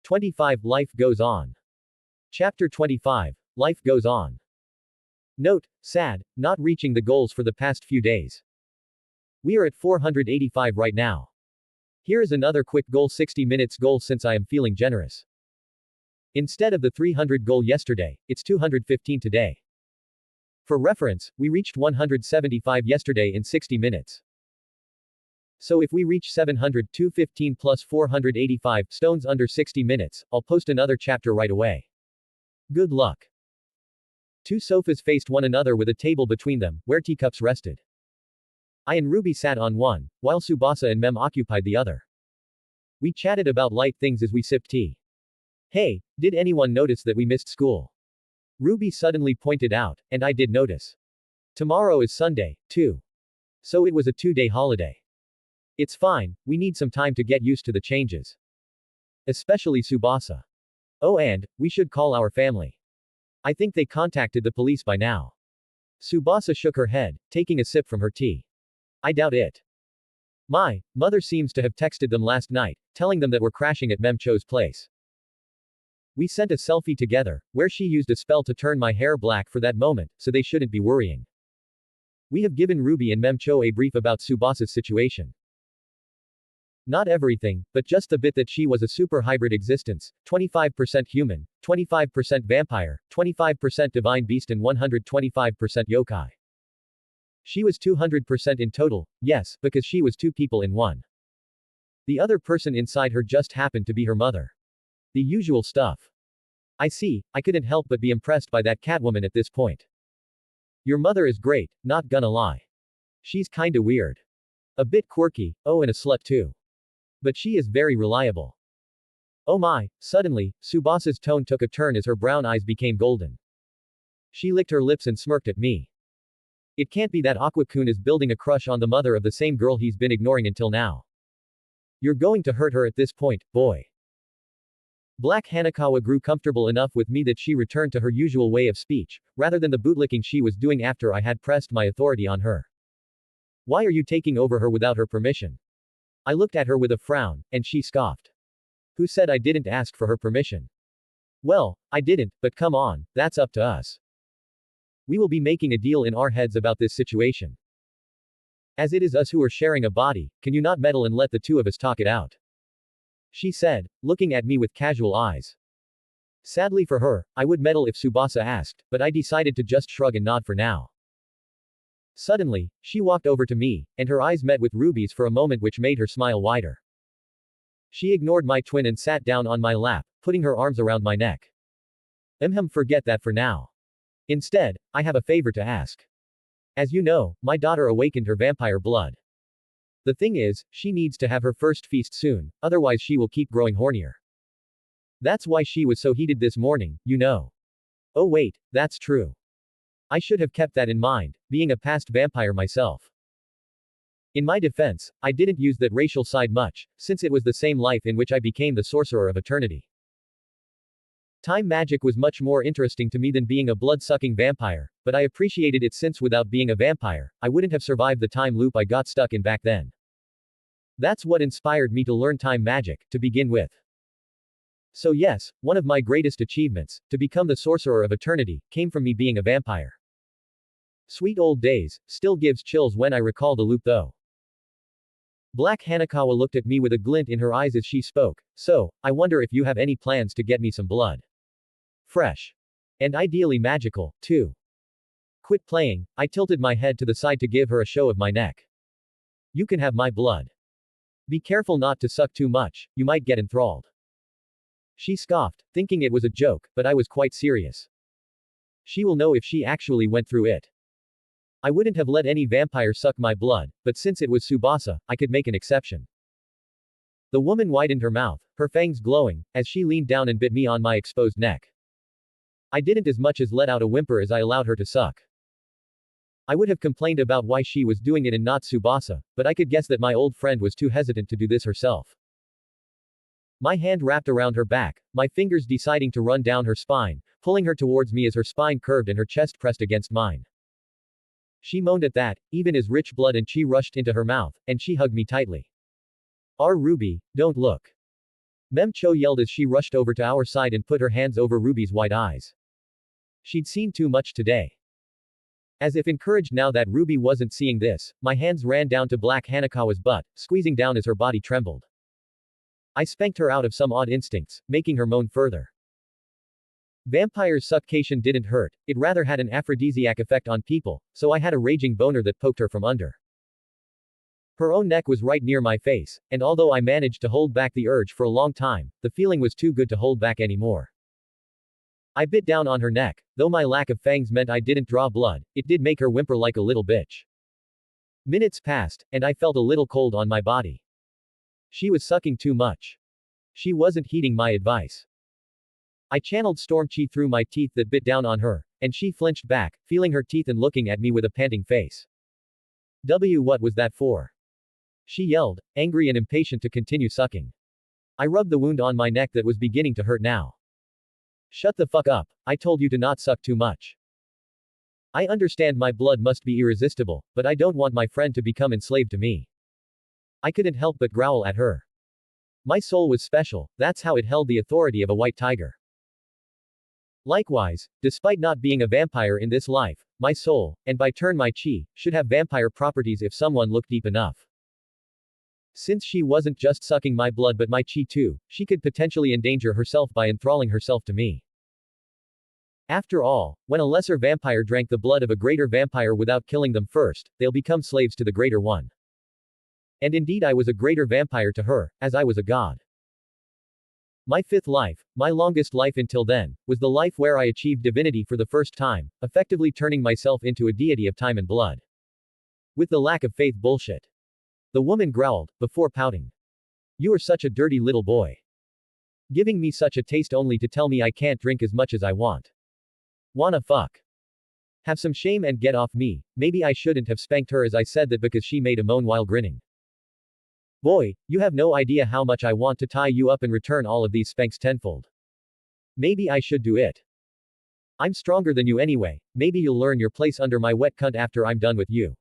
25 Life Goes On. Chapter 25. Life Goes On. Note, sad, not reaching the goals for the past few days. We are at 485 right now. Here is another quick goal, 60 minutes goal, since I am feeling generous. Instead of the 300 goal yesterday, it's 215 today. For reference, we reached 175 yesterday in 60 minutes. So if we reach 700, 215 plus 485 stones under 60 minutes, I'll post another chapter right away. Good luck. Two sofas faced one another with a table between them, where teacups rested. I and Ruby sat on one, while Tsubasa and Mem occupied the other. We chatted about light things as we sipped tea. Hey, did anyone notice that we missed school? Ruby suddenly pointed out, and I did notice. Tomorrow is Sunday, too. So it was a 2-day holiday. It's fine, we need some time to get used to the changes. Especially Tsubasa. Oh, and we should call our family. I think they contacted the police by now. Tsubasa shook her head, taking a sip from her tea. I doubt it. My mother seems to have texted them last night, telling them that we're crashing at Mem Cho's place. We sent a selfie together, where she used a spell to turn my hair black for that moment, so they shouldn't be worrying. We have given Ruby and Mem Cho a brief about Tsubasa's situation. Not everything, but just the bit that she was a super hybrid existence, 25% human, 25% vampire, 25% divine beast and 125% yokai. She was 200% in total, yes, because she was two people in one. The other person inside her just happened to be her mother. The usual stuff. I see, I couldn't help but be impressed by that Catwoman at this point. Your mother is great, not gonna lie. She's kinda weird. A bit quirky, oh, and a slut too. But she is very reliable. Oh my, suddenly, Tsubasa's tone took a turn as her brown eyes became golden. She licked her lips and smirked at me. It can't be that Aqua-kun is building a crush on the mother of the same girl he's been ignoring until now. You're going to hurt her at this point, boy. Black Hanakawa grew comfortable enough with me that she returned to her usual way of speech, rather than the bootlicking she was doing after I had pressed my authority on her. Why are you taking over her without her permission? I looked at her with a frown, and she scoffed. Who said I didn't ask for her permission? Well, I didn't, but come on, that's up to us. We will be making a deal in our heads about this situation. As it is us who are sharing a body, can you not meddle and let the two of us talk it out? She said, looking at me with casual eyes. Sadly for her, I would meddle if Tsubasa asked, but I decided to just shrug and nod for now. Suddenly, she walked over to me, and her eyes met with Ruby's for a moment, which made her smile wider. She ignored my twin and sat down on my lap, putting her arms around my neck. Forget that for now. Instead, I have a favor to ask. As you know, my daughter awakened her vampire blood. The thing is, she needs to have her first feast soon, otherwise she will keep growing hornier. That's why she was so heated this morning, you know. Oh wait, that's true. I should have kept that in mind, being a past vampire myself. In my defense, I didn't use that racial side much, since it was the same life in which I became the sorcerer of eternity. Time magic was much more interesting to me than being a blood-sucking vampire, but I appreciated it since without being a vampire, I wouldn't have survived the time loop I got stuck in back then. That's what inspired me to learn time magic, to begin with. So yes, one of my greatest achievements, to become the sorcerer of eternity, came from me being a vampire. Sweet old days, still gives chills when I recall the loop though. Black Hanakawa looked at me with a glint in her eyes as she spoke, so, I wonder if you have any plans to get me some blood. Fresh. And ideally magical, too. Quit playing, I tilted my head to the side to give her a show of my neck. You can have my blood. Be careful not to suck too much, you might get enthralled. She scoffed, thinking it was a joke, but I was quite serious. She will know if she actually went through it. I wouldn't have let any vampire suck my blood, but since it was Tsubasa, I could make an exception. The woman widened her mouth, her fangs glowing, as she leaned down and bit me on my exposed neck. I didn't as much as let out a whimper as I allowed her to suck. I would have complained about why she was doing it and not Tsubasa, but I could guess that my old friend was too hesitant to do this herself. My hand wrapped around her back, my fingers deciding to run down her spine, pulling her towards me as her spine curved and her chest pressed against mine. She moaned at that, even as rich blood and chi rushed into her mouth, and she hugged me tightly. Ruby, don't look. Mem Cho yelled as she rushed over to our side and put her hands over Ruby's wide eyes. She'd seen too much today. As if encouraged now that Ruby wasn't seeing this, my hands ran down to Black Hanakawa's butt, squeezing down as her body trembled. I spanked her out of some odd instincts, making her moan further. Vampire's succation didn't hurt, it rather had an aphrodisiac effect on people, so I had a raging boner that poked her from under. Her own neck was right near my face, and although I managed to hold back the urge for a long time, the feeling was too good to hold back anymore. I bit down on her neck, though my lack of fangs meant I didn't draw blood, it did make her whimper like a little bitch. Minutes passed, and I felt a little cold on my body. She was sucking too much. She wasn't heeding my advice. I channeled storm chi through my teeth that bit down on her, and she flinched back, feeling her teeth and looking at me with a panting face. What was that for? She yelled, angry and impatient to continue sucking. I rubbed the wound on my neck that was beginning to hurt now. Shut the fuck up, I told you to not suck too much. I understand my blood must be irresistible, but I don't want my friend to become enslaved to me. I couldn't help but growl at her. My soul was special, that's how it held the authority of a white tiger. Likewise, despite not being a vampire in this life, my soul, and by turn my chi, should have vampire properties if someone looked deep enough. Since she wasn't just sucking my blood but my chi too, she could potentially endanger herself by enthralling herself to me. After all, when a lesser vampire drank the blood of a greater vampire without killing them first, they'll become slaves to the greater one. And indeed I was a greater vampire to her, as I was a god. My fifth life, my longest life until then, was the life where I achieved divinity for the first time, effectively turning myself into a deity of time and blood. With the lack of faith bullshit. The woman growled, before pouting. You are such a dirty little boy. Giving me such a taste only to tell me I can't drink as much as I want. Wanna fuck? Have some shame and get off me. Maybe I shouldn't have spanked her as I said that because she made a moan while grinning. Boy, you have no idea how much I want to tie you up and return all of these spanks tenfold. Maybe I should do it. I'm stronger than you anyway, maybe you'll learn your place under my wet cunt after I'm done with you.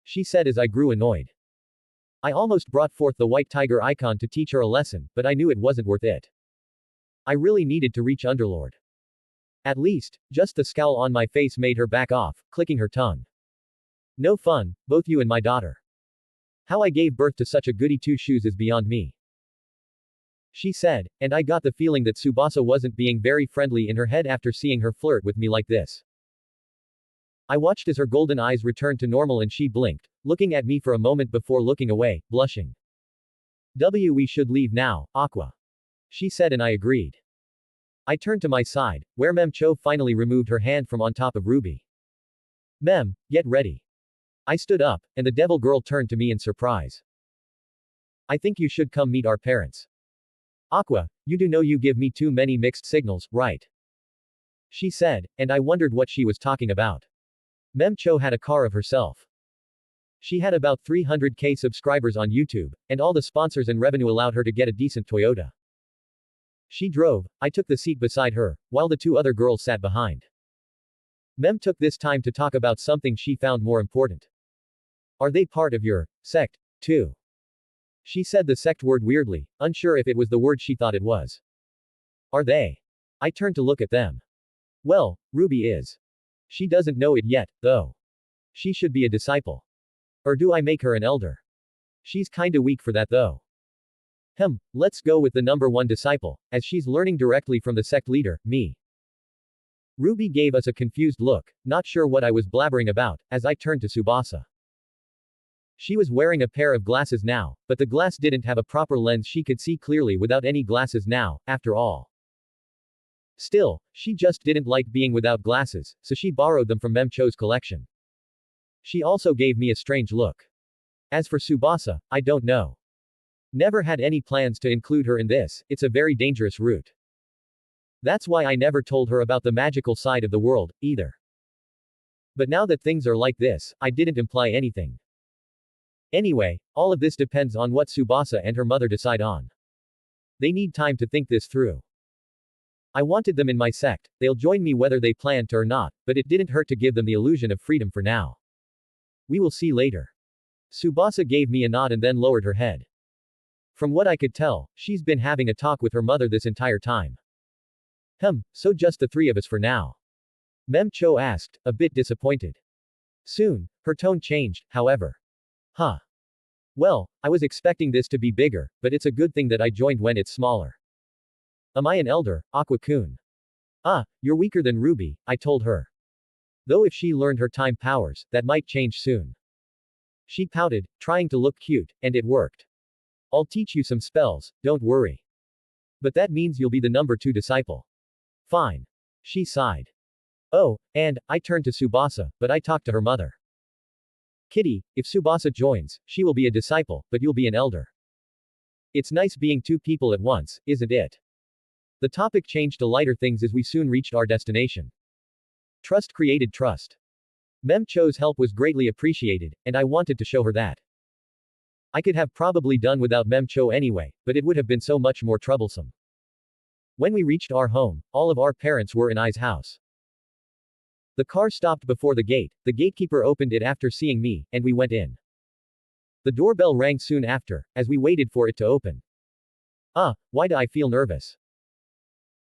She said as I grew annoyed. I almost brought forth the white tiger icon to teach her a lesson, but I knew it wasn't worth it. I really needed to reach Underlord. At least, just the scowl on my face made her back off, clicking her tongue. No fun, both you and my daughter. How I gave birth to such a goody two-shoes is beyond me. She said, and I got the feeling that Tsubasa wasn't being very friendly in her head after seeing her flirt with me like this. I watched as her golden eyes returned to normal and she blinked, looking at me for a moment before looking away, blushing. We should leave now, Aqua. She said and I agreed. I turned to my side, where Mem Cho finally removed her hand from on top of Ruby. Mem, get ready. I stood up, and the devil girl turned to me in surprise. I think you should come meet our parents. Aqua, you do know you give me too many mixed signals, right? She said, and I wondered what she was talking about. Mem Cho had a car of herself. She had about 300k subscribers on YouTube, and all the sponsors and revenue allowed her to get a decent Toyota. She drove, I took the seat beside her, while the two other girls sat behind. Mem took this time to talk about something she found more important. Are they part of your sect, too? She said the sect word weirdly, unsure if it was the word she thought it was. Are they? I turned to look at them. Well, Ruby is. She doesn't know it yet, though. She should be a disciple. Or do I make her an elder? She's kinda weak for that though. Let's go with the number one disciple, as she's learning directly from the sect leader, me. Ruby gave us a confused look, not sure what I was blabbering about, as I turned to Tsubasa. She was wearing a pair of glasses now, but the glass didn't have a proper lens she could see clearly without any glasses now, after all. Still, she just didn't like being without glasses, so she borrowed them from Mem Cho's collection. She also gave me a strange look. As for Tsubasa, I don't know. Never had any plans to include her in this, it's a very dangerous route. That's why I never told her about the magical side of the world, either. But now that things are like this, I didn't imply anything. Anyway, all of this depends on what Tsubasa and her mother decide on. They need time to think this through. I wanted them in my sect, they'll join me whether they plan to or not, but it didn't hurt to give them the illusion of freedom for now. We will see later. Tsubasa gave me a nod and then lowered her head. From what I could tell, she's been having a talk with her mother this entire time. So just the three of us for now? Mem Cho asked, a bit disappointed. Soon, her tone changed, however. Well, I was expecting this to be bigger, but it's a good thing that I joined when it's smaller. Am I an elder, Aqua-kun? You're weaker than Ruby, I told her. Though if she learned her time powers, that might change soon. She pouted, trying to look cute, and it worked. I'll teach you some spells, don't worry. But that means you'll be the number 2 disciple. Fine. She sighed. Oh, and, I turned to Tsubasa, but I talked to her mother. Kitty, if Tsubasa joins, she will be a disciple, but you'll be an elder. It's nice being 2 people at once, isn't it? The topic changed to lighter things as we soon reached our destination. Trust created trust. Mem Cho's help was greatly appreciated, and I wanted to show her that. I could have probably done without Mem Cho anyway, but it would have been so much more troublesome. When we reached our home, all of our parents were in I's house. The car stopped before the gate, the gatekeeper opened it after seeing me, and we went in. The doorbell rang soon after, as we waited for it to open. Why do I feel nervous?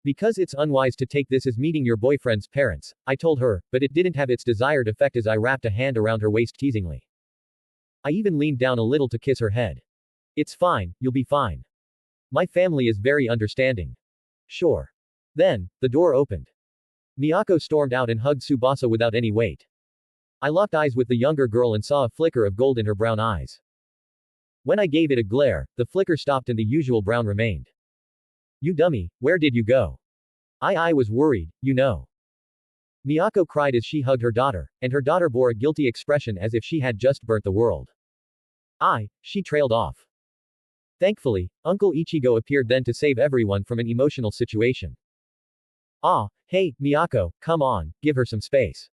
Because it's unwise to take this as meeting your boyfriend's parents, I told her, but it didn't have its desired effect as I wrapped a hand around her waist teasingly. I even leaned down a little to kiss her head. It's fine, you'll be fine. My family is very understanding. Sure. Then, the door opened. Miyako stormed out and hugged Tsubasa without any weight. I locked eyes with the younger girl and saw a flicker of gold in her brown eyes. When I gave it a glare, the flicker stopped and the usual brown remained. You dummy, where did you go? I was worried, you know. Miyako cried as she hugged her daughter, and her daughter bore a guilty expression as if she had just burnt the world. She trailed off. Thankfully, Uncle Ichigo appeared then to save everyone from an emotional situation. Hey, Miyako, come on, give her some space.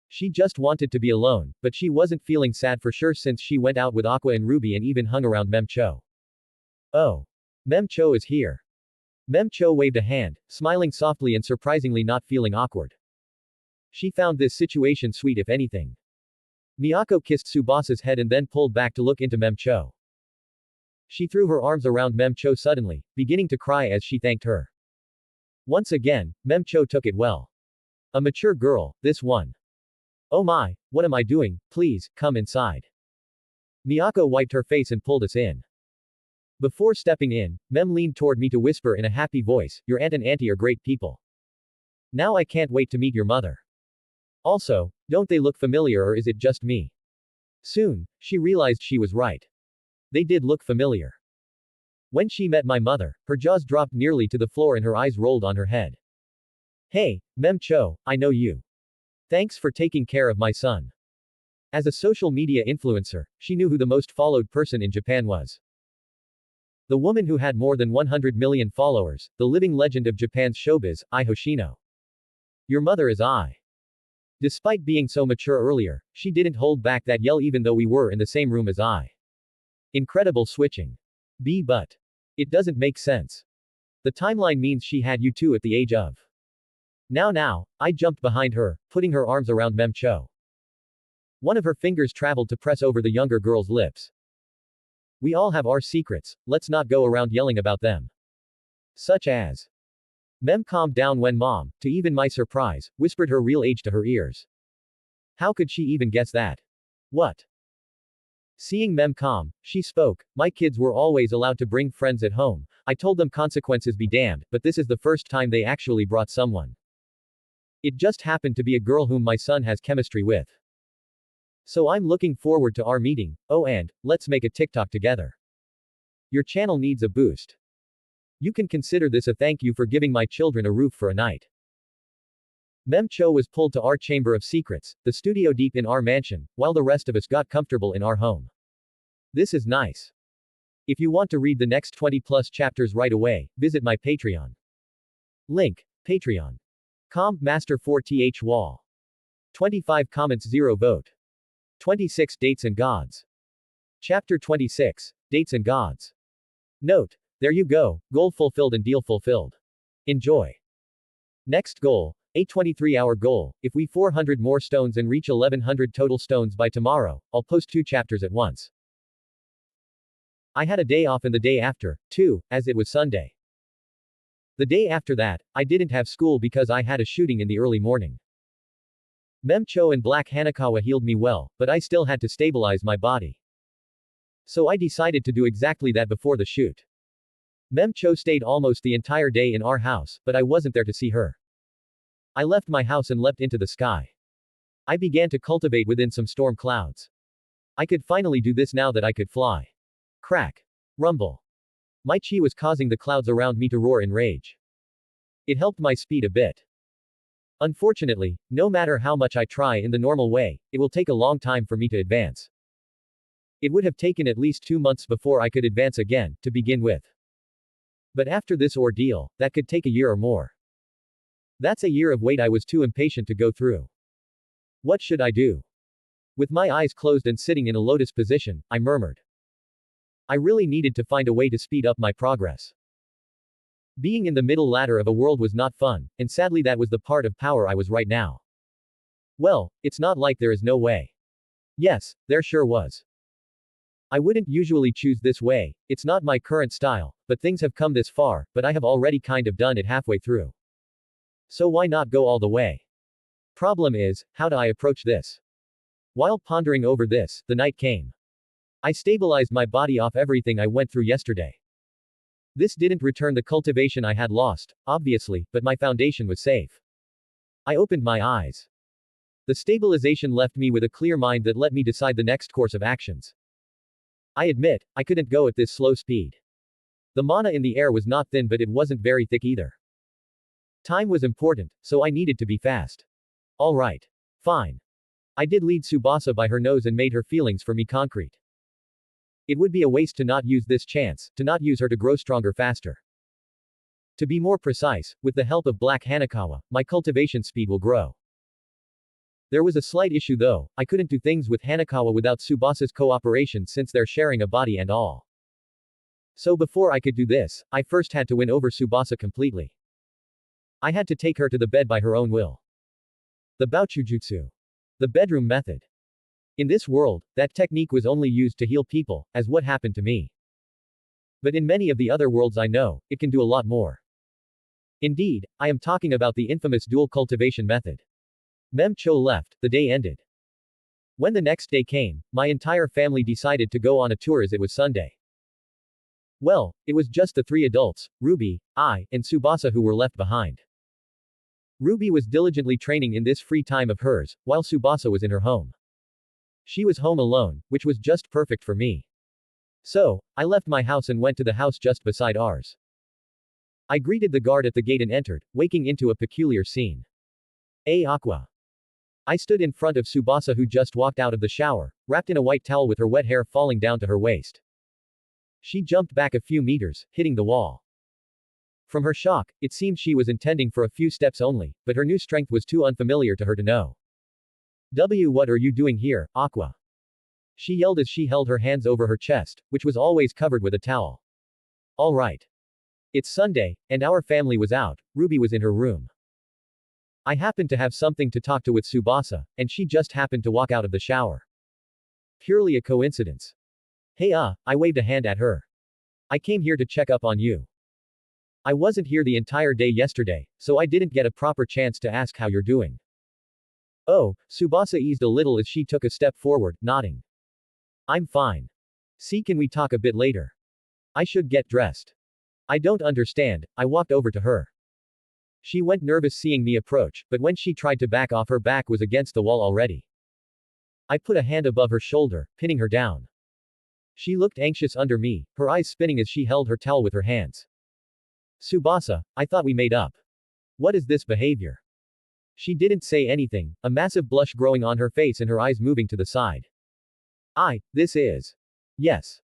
She just wanted to be alone, but she wasn't feeling sad for sure since she went out with Aqua and Ruby and even hung around Mem Cho. Oh. Mem Cho is here. Mem Cho waved a hand, smiling softly and surprisingly not feeling awkward. She found this situation sweet if anything. Miyako kissed Tsubasa's head and then pulled back to look into Mem Cho. She threw her arms around Mem Cho suddenly, beginning to cry as she thanked her. Once again, Mem Cho took it well. A mature girl, this one. Oh my, what am I doing, please, come inside. Miyako wiped her face and pulled us in. Before stepping in, Mem leaned toward me to whisper in a happy voice, your aunt and auntie are great people. Now I can't wait to meet your mother. Also, don't they look familiar or is it just me? Soon, she realized she was right. They did look familiar. When she met my mother, her jaws dropped nearly to the floor and her eyes rolled on her head. Hey, Mem Cho, I know you. Thanks for taking care of my son. As a social media influencer, she knew who the most followed person in Japan was. The woman who had more than 100 million followers, the living legend of Japan's showbiz, Ai Hoshino. Your mother is I. Despite being so mature earlier, she didn't hold back that yell even though we were in the same room as I. Incredible switching. But it doesn't make sense. The timeline means she had you too at the age of. Now, I jumped behind her, putting her arms around Mem Cho. One of her fingers traveled to press over the younger girl's lips. We all have our secrets, let's not go around yelling about them. Such as. Mem calmed down when Mom, to even my surprise, whispered her real age to her ears. How could she even guess that? What? Seeing Mem calm, she spoke, my kids were always allowed to bring friends at home, I told them consequences be damned, but this is the first time they actually brought someone. It just happened to be a girl whom my son has chemistry with. So I'm looking forward to our meeting, and, let's make a TikTok together. Your channel needs a boost. You can consider this a thank you for giving my children a roof for a night. Mem Cho was pulled to our chamber of secrets, the studio deep in our mansion, while the rest of us got comfortable in our home. This is nice. If you want to read the next 20+ chapters right away, visit my Patreon. Link, Patreon.com, Master 4th Wall. 25 comments 0 vote. 26 Dates and Gods. Chapter 26, Dates and Gods. Note, there you go, goal fulfilled and deal fulfilled. Enjoy. Next goal, a 23-hour goal. If we 400 more stones and reach 1100 total stones by tomorrow, I'll post 2 chapters at once. I had a day off and the day after, too, as it was Sunday. The day after that, I didn't have school because I had a shooting in the early morning. Memcho and Black Hanakawa healed me well, but I still had to stabilize my body. So I decided to do exactly that before the shoot. Memcho stayed almost the entire day in our house, but I wasn't there to see her. I left my house and leapt into the sky. I began to cultivate within some storm clouds. I could finally do this now that I could fly. Crack. Rumble. My chi was causing the clouds around me to roar in rage. It helped my speed a bit. Unfortunately, no matter how much I try in the normal way, it will take a long time for me to advance. It would have taken at least 2 months before I could advance again, to begin with. But after this ordeal, that could take a year or more. That's a year of wait I was too impatient to go through. What should I do? With my eyes closed and sitting in a lotus position, I murmured. I really needed to find a way to speed up my progress. Being in the middle ladder of a world was not fun, and sadly that was the part of power I was right now. Well, it's not like there is no way. Yes, there sure was. I wouldn't usually choose this way, it's not my current style, but things have come this far, but I have already kind of done it halfway through. So why not go all the way? Problem is, how do I approach this? While pondering over this, the night came. I stabilized my body off everything I went through yesterday. This didn't return the cultivation I had lost, obviously, but my foundation was safe. I opened my eyes. The stabilization left me with a clear mind that let me decide the next course of actions. I admit, I couldn't go at this slow speed. The mana in the air was not thin but it wasn't very thick either. Time was important, so I needed to be fast. Alright. Fine. I did lead Tsubasa by her nose and made her feelings for me concrete. It would be a waste to not use this chance, to not use her to grow stronger faster. To be more precise, with the help of Black Hanakawa, my cultivation speed will grow. There was a slight issue though, I couldn't do things with Hanakawa without Tsubasa's cooperation since they're sharing a body and all. So before I could do this, I first had to win over Tsubasa completely. I had to take her to the bed by her own will. The Baochujutsu. The bedroom method. In this world, that technique was only used to heal people, as what happened to me. But in many of the other worlds I know, it can do a lot more. Indeed, I am talking about the infamous dual cultivation method. Memcho left, the day ended. When the next day came, my entire family decided to go on a tour as it was Sunday. Well, it was just the 3 adults, Ruby, I, and Tsubasa who were left behind. Ruby was diligently training in this free time of hers, while Tsubasa was in her home. She was home alone, which was just perfect for me. So, I left my house and went to the house just beside ours. I greeted the guard at the gate and entered, waking into a peculiar scene. Aqua. I stood in front of Tsubasa who just walked out of the shower, wrapped in a white towel with her wet hair falling down to her waist. She jumped back a few meters, hitting the wall. From her shock, it seemed she was intending for a few steps only, but her new strength was too unfamiliar to her to know. What are you doing here, Aqua? She yelled as she held her hands over her chest, which was always covered with a towel. All right. It's Sunday, and our family was out, Ruby was in her room. I happened to have something to talk to with Tsubasa, and she just happened to walk out of the shower. Purely a coincidence. Hey I waved a hand at her. I came here to check up on you. I wasn't here the entire day yesterday, so I didn't get a proper chance to ask how you're doing. Oh, Tsubasa eased a little as she took a step forward, nodding. I'm fine. See, can we talk a bit later? I should get dressed. I don't understand, I walked over to her. She went nervous seeing me approach, but when she tried to back off her back was against the wall already. I put a hand above her shoulder, pinning her down. She looked anxious under me, her eyes spinning as she held her towel with her hands. Tsubasa, I thought we made up. What is this behavior? She didn't say anything, a massive blush growing on her face and her eyes moving to the side. This is. Yes.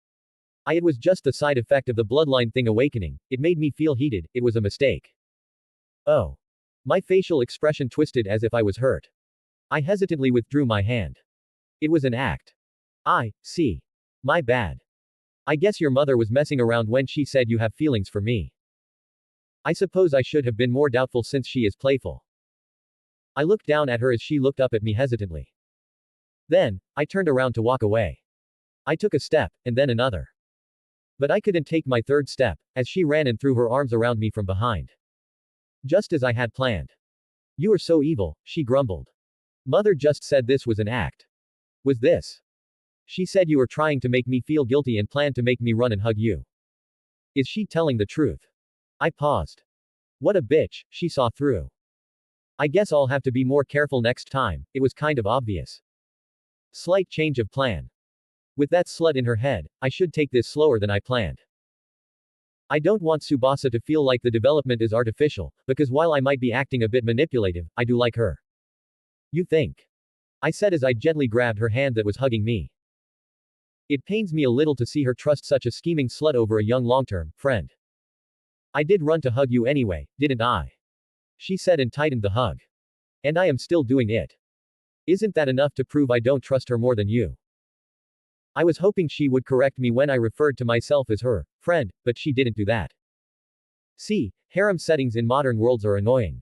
It was just the side effect of the bloodline thing awakening, it made me feel heated, it was a mistake. Oh. My facial expression twisted as if I was hurt. I hesitantly withdrew my hand. It was an act. I see. My bad. I guess your mother was messing around when she said you have feelings for me. I suppose I should have been more doubtful since she is playful. I looked down at her as she looked up at me hesitantly. Then, I turned around to walk away. I took a step, and then another. But I couldn't take my third step, as she ran and threw her arms around me from behind. Just as I had planned. You are so evil, she grumbled. Mother just said this was an act. Was this? She said you were trying to make me feel guilty and planned to make me run and hug you. Is she telling the truth? I paused. What a bitch, she saw through. I guess I'll have to be more careful next time, it was kind of obvious. Slight change of plan. With that slut in her head, I should take this slower than I planned. I don't want Tsubasa to feel like the development is artificial, because while I might be acting a bit manipulative, I do like her. You think? I said as I gently grabbed her hand that was hugging me. It pains me a little to see her trust such a scheming slut over a young long-term friend. I did run to hug you anyway, didn't I? She said and tightened the hug. And I am still doing it. Isn't that enough to prove I don't trust her more than you? I was hoping she would correct me when I referred to myself as her friend, but she didn't do that. See, harem settings in modern worlds are annoying.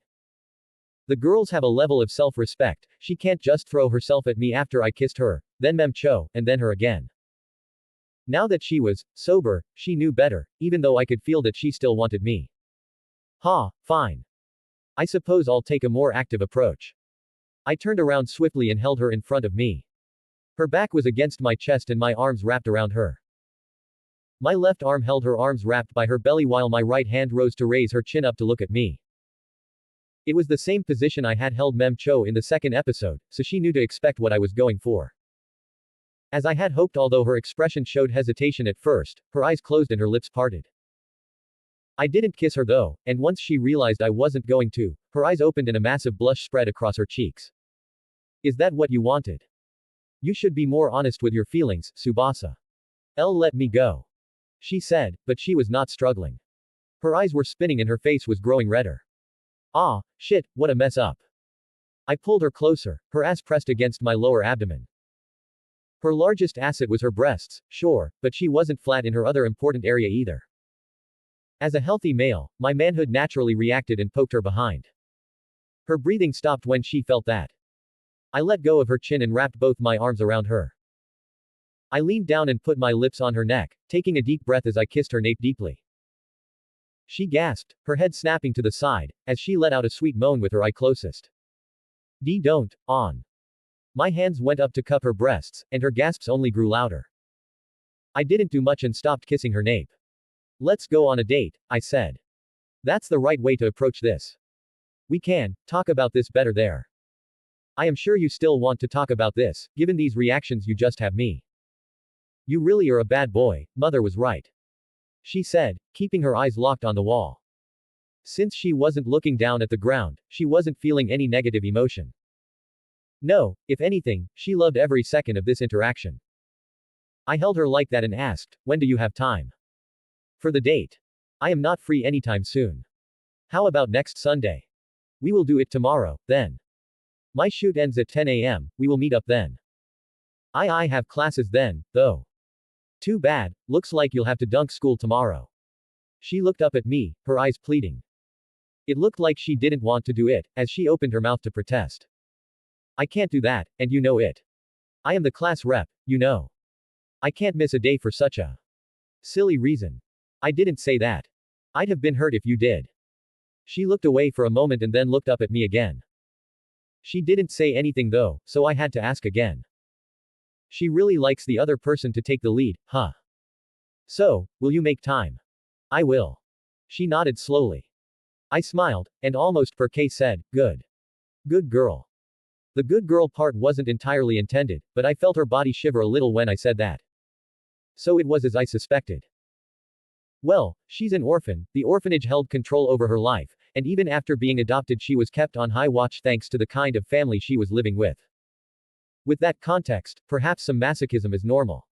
The girls have a level of self-respect, she can't just throw herself at me after I kissed her, then Memcho, and then her again. Now that she was sober, she knew better, even though I could feel that she still wanted me. Fine. I suppose I'll take a more active approach. I turned around swiftly and held her in front of me. Her back was against my chest and my arms wrapped around her. My left arm held her arms wrapped by her belly while my right hand rose to raise her chin up to look at me. It was the same position I had held Mem Cho in the second episode, so she knew to expect what I was going for. As I had hoped, although her expression showed hesitation at first, her eyes closed and her lips parted. I didn't kiss her though, and once she realized I wasn't going to, her eyes opened and a massive blush spread across her cheeks. Is that what you wanted? You should be more honest with your feelings, Tsubasa. Let me go. She said, but she was not struggling. Her eyes were spinning and her face was growing redder. Shit, what a mess up. I pulled her closer, her ass pressed against my lower abdomen. Her largest asset was her breasts, sure, but she wasn't flat in her other important area either. As a healthy male, my manhood naturally reacted and poked her behind. Her breathing stopped when she felt that. I let go of her chin and wrapped both my arms around her. I leaned down and put my lips on her neck, taking a deep breath as I kissed her nape deeply. She gasped, her head snapping to the side, as she let out a sweet moan with her eye closest. Don't, on. My hands went up to cup her breasts, and her gasps only grew louder. I didn't do much and stopped kissing her nape. Let's go on a date, I said. That's the right way to approach this. We can talk about this better there. I am sure you still want to talk about this, given these reactions you just have me. You really are a bad boy, Mother was right. She said, keeping her eyes locked on the wall. Since she wasn't looking down at the ground, she wasn't feeling any negative emotion. No, if anything, she loved every second of this interaction. I held her like that and asked, when do you have time? For the date. I am not free anytime soon. How about next Sunday? We will do it tomorrow, then. My shoot ends at 10 a.m., we will meet up then. I have classes then, though. Too bad, looks like you'll have to dunk school tomorrow. She looked up at me, her eyes pleading. It looked like she didn't want to do it, as she opened her mouth to protest. I can't do that, and you know it. I am the class rep, you know. I can't miss a day for such a silly reason. I didn't say that. I'd have been hurt if you did. She looked away for a moment and then looked up at me again. She didn't say anything though, so I had to ask again. She really likes the other person to take the lead, huh? So, will you make time? I will. She nodded slowly. I smiled, and almost per se said, good. Good girl. The good girl part wasn't entirely intended, but I felt her body shiver a little when I said that. So it was as I suspected. Well, she's an orphan, the orphanage held control over her life, and even after being adopted she was kept on high watch thanks to the kind of family she was living with. With that context, perhaps some masochism is normal.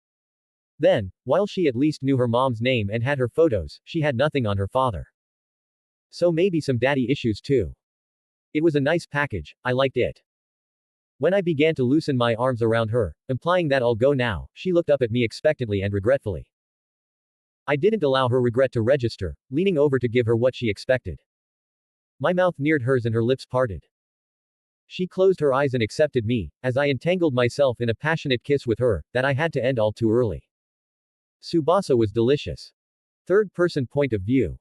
Then, while she at least knew her mom's name and had her photos, she had nothing on her father. So maybe some daddy issues too. It was a nice package, I liked it. When I began to loosen my arms around her, implying that I'll go now, she looked up at me expectantly and regretfully. I didn't allow her regret to register, leaning over to give her what she expected. My mouth neared hers and her lips parted. She closed her eyes and accepted me, as I entangled myself in a passionate kiss with her, that I had to end all too early. Tsubasa was delicious. Third-person point of view.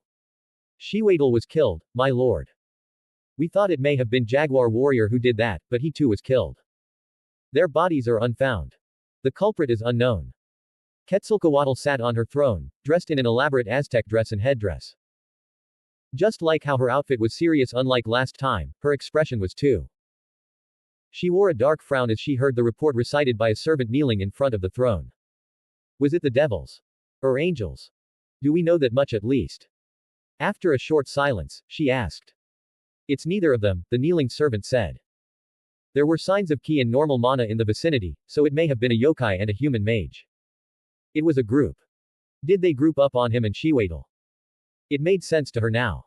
Shiwadel was killed, my lord. We thought it may have been Jaguar warrior who did that, but he too was killed. Their bodies are unfound. The culprit is unknown. Quetzalcoatl sat on her throne, dressed in an elaborate Aztec dress and headdress. Just like how her outfit was serious unlike last time, her expression was too. She wore a dark frown as she heard the report recited by a servant kneeling in front of the throne. Was it the devils? Or angels? Do we know that much at least? After a short silence, she asked. It's neither of them, the kneeling servant said. There were signs of ki and normal mana in the vicinity, so it may have been a yokai and a human mage. It was a group. Did they group up on him and Shiwadel? It made sense to her now.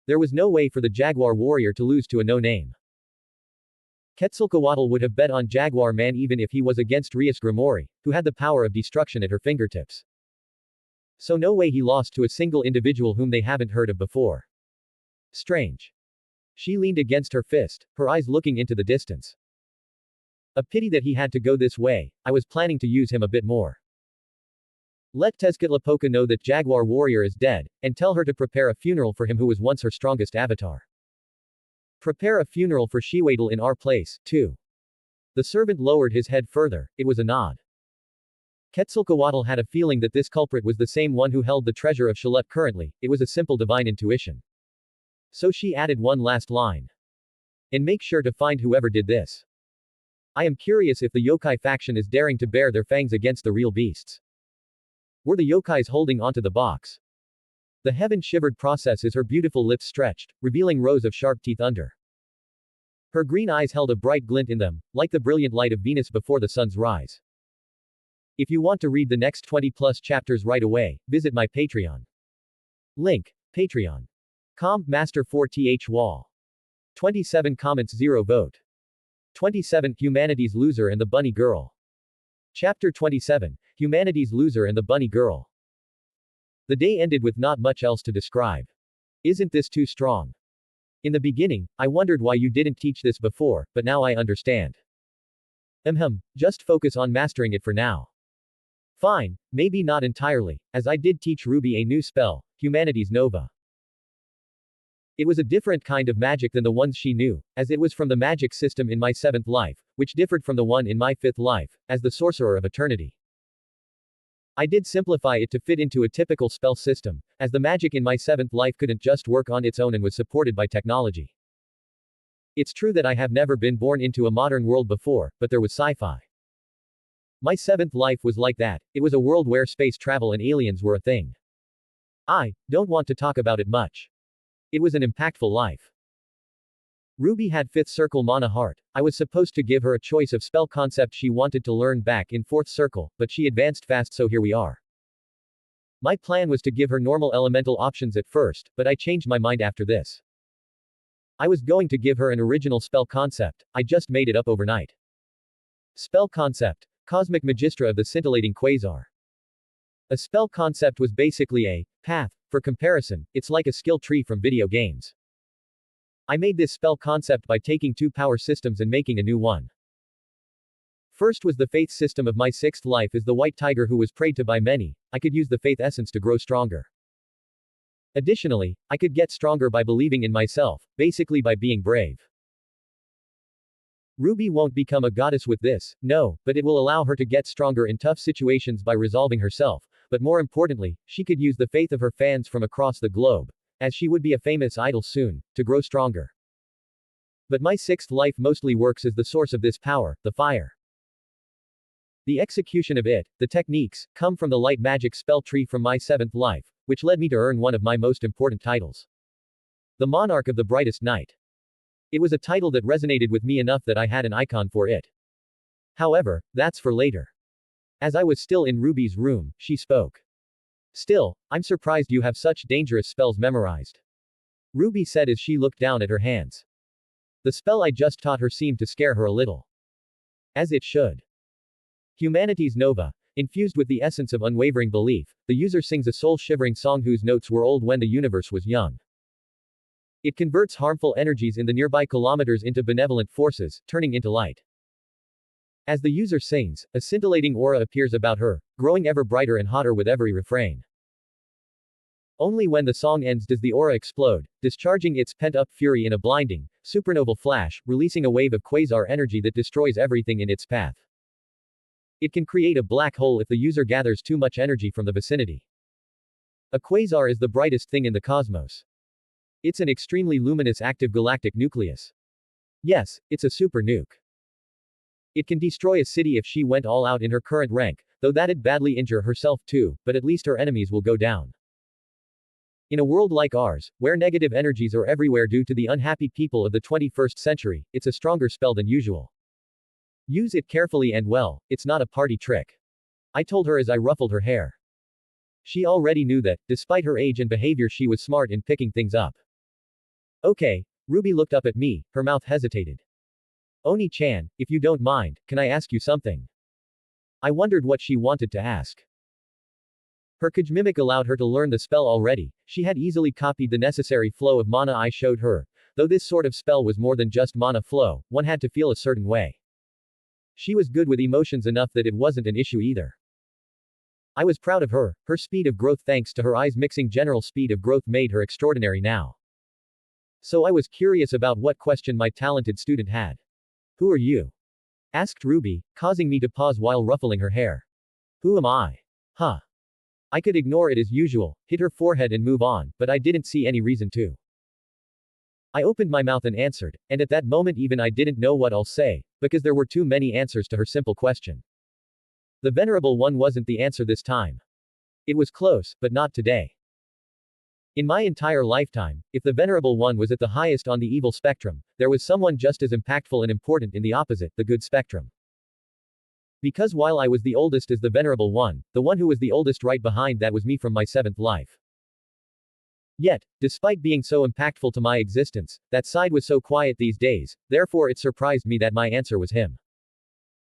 There was no way for the Jaguar warrior to lose to a no-name. Quetzalcoatl would have bet on Jaguar man even if he was against Rias Grimoire, who had the power of destruction at her fingertips. So no way he lost to a single individual whom they haven't heard of before. Strange. She leaned against her fist, her eyes looking into the distance. A pity that he had to go this way, I was planning to use him a bit more. Let Tezcatlipoca know that Jaguar warrior is dead, and tell her to prepare a funeral for him who was once her strongest avatar. Prepare a funeral for Shiwadel in our place, too. The servant lowered his head further, it was a nod. Quetzalcoatl had a feeling that this culprit was the same one who held the treasure of Shalut currently, it was a simple divine intuition. So she added one last line. And make sure to find whoever did this. I am curious if the yokai faction is daring to bare their fangs against the real beasts. Were the yokais holding onto the box? The heaven-shivered process as her beautiful lips stretched, revealing rows of sharp teeth under. Her green eyes held a bright glint in them, like the brilliant light of Venus before the sun's rise. If you want to read the next 20+ chapters right away, visit my Patreon. Link. Patreon. Master 4th Wall. 27 comments 0 vote. 27 Humanity's Loser and the Bunny Girl. Chapter 27 Humanity's Loser and the Bunny Girl. The day ended with not much else to describe. Isn't this too strong? In the beginning, I wondered why you didn't teach this before, but now I understand. Just focus on mastering it for now. Fine, maybe not entirely, as I did teach Ruby a new spell, Humanity's Nova. It was a different kind of magic than the ones she knew, as it was from the magic system in my 7th life, which differed from the one in my 5th life, as the Sorcerer of Eternity. I did simplify it to fit into a typical spell system, as the magic in my 7th life couldn't just work on its own and was supported by technology. It's true that I have never been born into a modern world before, but there was sci-fi. My 7th life was like that, it was a world where space travel and aliens were a thing. I don't want to talk about it much. It was an impactful life. Ruby had 5th circle mana heart. I was supposed to give her a choice of spell concept she wanted to learn back in 4th circle, but she advanced fast, so here we are. My plan was to give her normal elemental options at first, but I changed my mind after this. I was going to give her an original spell concept, I just made it up overnight. Spell concept. Cosmic Magistra of the Scintillating Quasar. A spell concept was basically a path. For comparison, it's like a skill tree from video games. I made this spell concept by taking 2 power systems and making a new one. First was the faith system of my 6th life is the white tiger who was prayed to by many. I could use the faith essence to grow stronger. Additionally, I could get stronger by believing in myself, basically by being brave. Ruby won't become a goddess with this, no, but it will allow her to get stronger in tough situations by resolving herself, but more importantly, she could use the faith of her fans from across the globe, as she would be a famous idol soon, to grow stronger. But my 6th life mostly works as the source of this power, the fire. The execution of it, the techniques, come from the light magic spell tree from my 7th life, which led me to earn one of my most important titles. The Monarch of the Brightest Night. It was a title that resonated with me enough that I had an icon for it. However, that's for later. As I was still in Ruby's room, she spoke. Still, I'm surprised you have such dangerous spells memorized. Ruby said as she looked down at her hands. The spell I just taught her seemed to scare her a little. As it should. Humanity's Nova. Infused with the essence of unwavering belief, the user sings a soul-shivering song whose notes were old when the universe was young. It converts harmful energies in the nearby kilometers into benevolent forces, turning into light. As the user sings, a scintillating aura appears about her, growing ever brighter and hotter with every refrain. Only when the song ends does the aura explode, discharging its pent-up fury in a blinding, supernoval flash, releasing a wave of quasar energy that destroys everything in its path. It can create a black hole if the user gathers too much energy from the vicinity. A quasar is the brightest thing in the cosmos. It's an extremely luminous active galactic nucleus. Yes, it's a super nuke. It can destroy a city if she went all out in her current rank, though that'd badly injure herself too, but at least her enemies will go down. In a world like ours, where negative energies are everywhere due to the unhappy people of the 21st century, it's a stronger spell than usual. Use it carefully and well, it's not a party trick. I told her as I ruffled her hair. She already knew that, despite her age and behavior, she was smart in picking things up. Okay, Ruby looked up at me, her mouth hesitated. Oni-chan, if you don't mind, can I ask you something? I wondered what she wanted to ask. Her Kujmimic allowed her to learn the spell already. She had easily copied the necessary flow of mana I showed her. Though this sort of spell was more than just mana flow, one had to feel a certain way. She was good with emotions enough that it wasn't an issue either. I was proud of her. Her speed of growth thanks to her eyes mixing general speed of growth made her extraordinary now. So I was curious about what question my talented student had. Who are you? Asked Ruby, causing me to pause while ruffling her hair. Who am I? Huh. I could ignore it as usual, hit her forehead and move on, but I didn't see any reason to. I opened my mouth and answered, and at that moment even I didn't know what I'll say, because there were too many answers to her simple question. The Venerable One wasn't the answer this time. It was close, but not today. In my entire lifetime, if the Venerable One was at the highest on the evil spectrum, there was someone just as impactful and important in the opposite, the good spectrum. Because while I was the oldest as the Venerable One, the one who was the oldest right behind that was me from my 7th life. Yet, despite being so impactful to my existence, that side was so quiet these days, therefore it surprised me that my answer was him.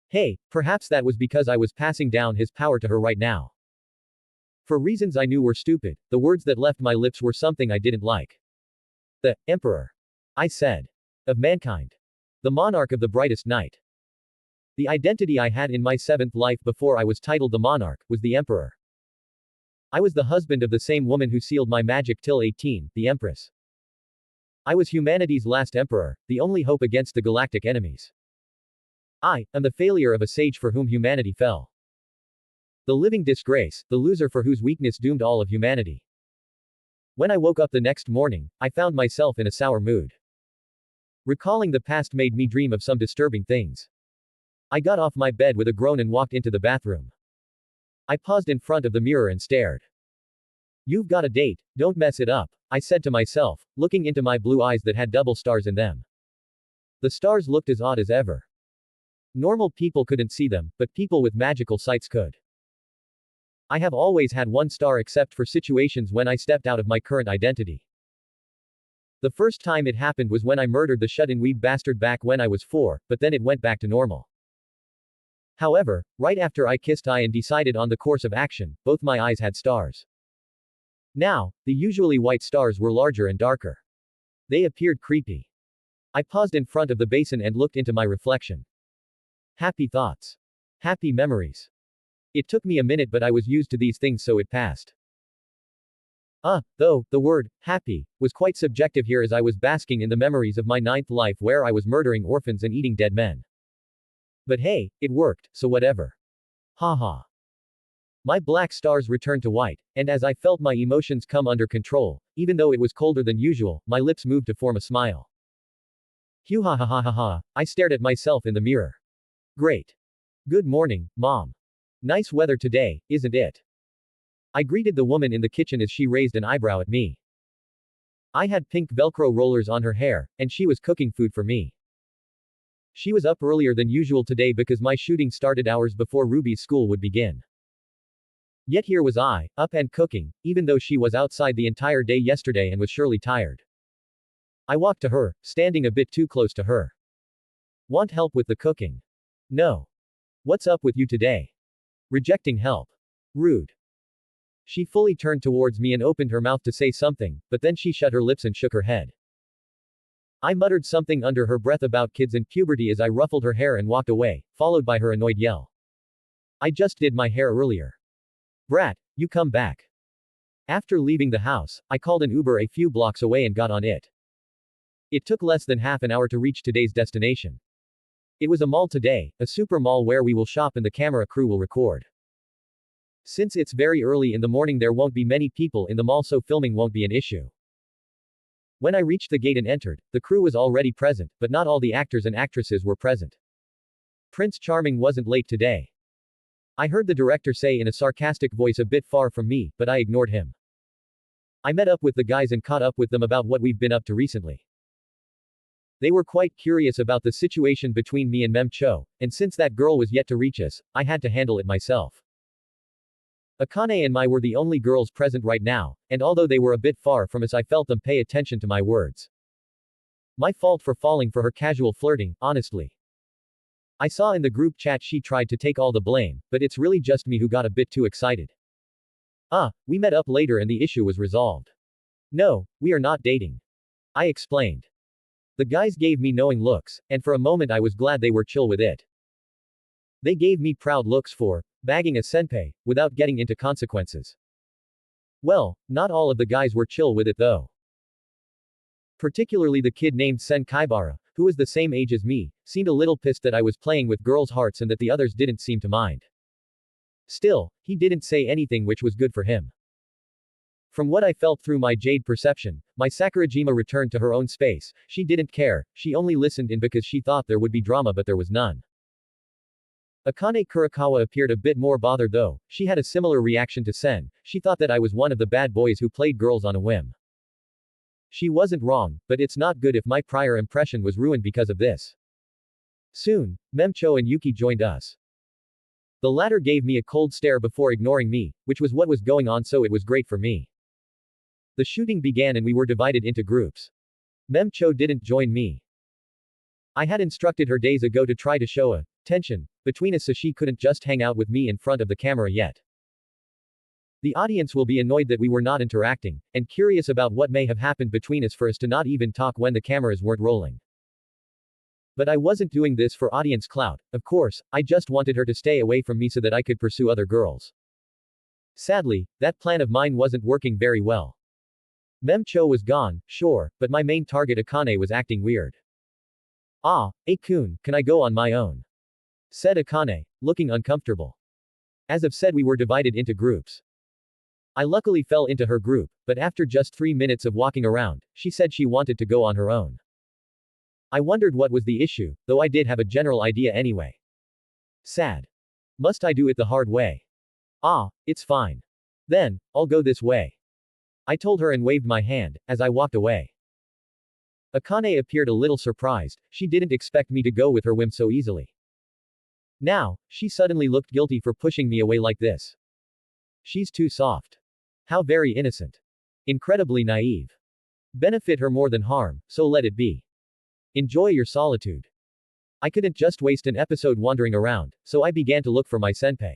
Hey, perhaps that was because I was passing down his power to her right now. For reasons I knew were stupid, the words that left my lips were something I didn't like. The Emperor. I said. Of mankind. The monarch of the brightest night. The identity I had in my 7th life before I was titled the monarch, was the Emperor. I was the husband of the same woman who sealed my magic till 18, the Empress. I was humanity's last emperor, the only hope against the galactic enemies. I am the failure of a sage for whom humanity fell. The living disgrace, the loser for whose weakness doomed all of humanity. When I woke up the next morning, I found myself in a sour mood. Recalling the past made me dream of some disturbing things. I got off my bed with a groan and walked into the bathroom. I paused in front of the mirror and stared. You've got a date, don't mess it up, I said to myself, looking into my blue eyes that had double stars in them. The stars looked as odd as ever. Normal people couldn't see them, but people with magical sights could. I have always had one star except for situations when I stepped out of my current identity. The first time it happened was when I murdered the shut-in weeb bastard back when I was 4, but then it went back to normal. However, right after I kissed I and decided on the course of action, both my eyes had stars. Now, the usually white stars were larger and darker. They appeared creepy. I paused in front of the basin and looked into my reflection. Happy thoughts. Happy memories. It took me a minute but I was used to these things so it passed. Though, the word, happy, was quite subjective here as I was basking in the memories of my 9th life where I was murdering orphans and eating dead men. But hey, it worked, so whatever. Haha. My black stars returned to white, and as I felt my emotions come under control, even though it was colder than usual, my lips moved to form a smile. Phew ha ha ha ha ha, I stared at myself in the mirror. Great. Good morning, Mom. Nice weather today, isn't it? I greeted the woman in the kitchen as she raised an eyebrow at me. I had pink Velcro rollers on her hair, and she was cooking food for me. She was up earlier than usual today because my shooting started hours before Ruby's school would begin. Yet here was I, up and cooking, even though she was outside the entire day yesterday and was surely tired. I walked to her, standing a bit too close to her. Want help with the cooking? No. What's up with you today? Rejecting help. Rude. She fully turned towards me and opened her mouth to say something, but then she shut her lips and shook her head. I muttered something under her breath about kids and puberty as I ruffled her hair and walked away, followed by her annoyed yell. I just did my hair earlier. Brat, you come back. After leaving the house, I called an Uber a few blocks away and got on it. It took less than half an hour to reach today's destination. It was a mall today, a super mall where we will shop and the camera crew will record. Since it's very early in the morning, there won't be many people in the mall, so filming won't be an issue. When I reached the gate and entered, the crew was already present, but not all the actors and actresses were present. Prince Charming wasn't late today. I heard the director say in a sarcastic voice a bit far from me, but I ignored him. I met up with the guys and caught up with them about what we've been up to recently. They were quite curious about the situation between me and Mem Cho, and since that girl was yet to reach us, I had to handle it myself. Akane and Mai were the only girls present right now, and although they were a bit far from us, I felt them pay attention to my words. My fault for falling for her casual flirting, honestly. I saw in the group chat she tried to take all the blame, but it's really just me who got a bit too excited. We met up later and the issue was resolved. No, we are not dating. I explained. The guys gave me knowing looks, and for a moment I was glad they were chill with it. They gave me proud looks for bagging a senpai, without getting into consequences. Well, not all of the guys were chill with it though. Particularly the kid named Sen Kaibara, who was the same age as me, seemed a little pissed that I was playing with girls' hearts and that the others didn't seem to mind. Still, he didn't say anything, which was good for him. From what I felt through my jade perception, my Sakurajima returned to her own space. She didn't care, she only listened in because she thought there would be drama, but there was none. Akane Kurakawa appeared a bit more bothered though. She had a similar reaction to Sen. She thought that I was one of the bad boys who played girls on a whim. She wasn't wrong, but it's not good if my prior impression was ruined because of this. Soon, Memcho and Yuki joined us. The latter gave me a cold stare before ignoring me, which was what was going on, so it was great for me. The shooting began and we were divided into groups. Memcho didn't join me. I had instructed her days ago to try to show a tension between us, so she couldn't just hang out with me in front of the camera yet. The audience will be annoyed that we were not interacting, and curious about what may have happened between us for us to not even talk when the cameras weren't rolling. But I wasn't doing this for audience clout, of course, I just wanted her to stay away from me so that I could pursue other girls. Sadly, that plan of mine wasn't working very well. Memcho was gone, sure, but my main target Akane was acting weird. Kun, can I go on my own? Said Akane, looking uncomfortable. As I've said, we were divided into groups. I luckily fell into her group, but after just 3 minutes of walking around, she said she wanted to go on her own. I wondered what was the issue, though I did have a general idea anyway. Sad. Must I do it the hard way? It's fine. Then, I'll go this way. I told her and waved my hand, as I walked away. Akane appeared a little surprised, she didn't expect me to go with her whim so easily. Now, she suddenly looked guilty for pushing me away like this. She's too soft. How very innocent. Incredibly naive. Benefit her more than harm, so let it be. Enjoy your solitude. I couldn't just waste an episode wandering around, so I began to look for my senpai.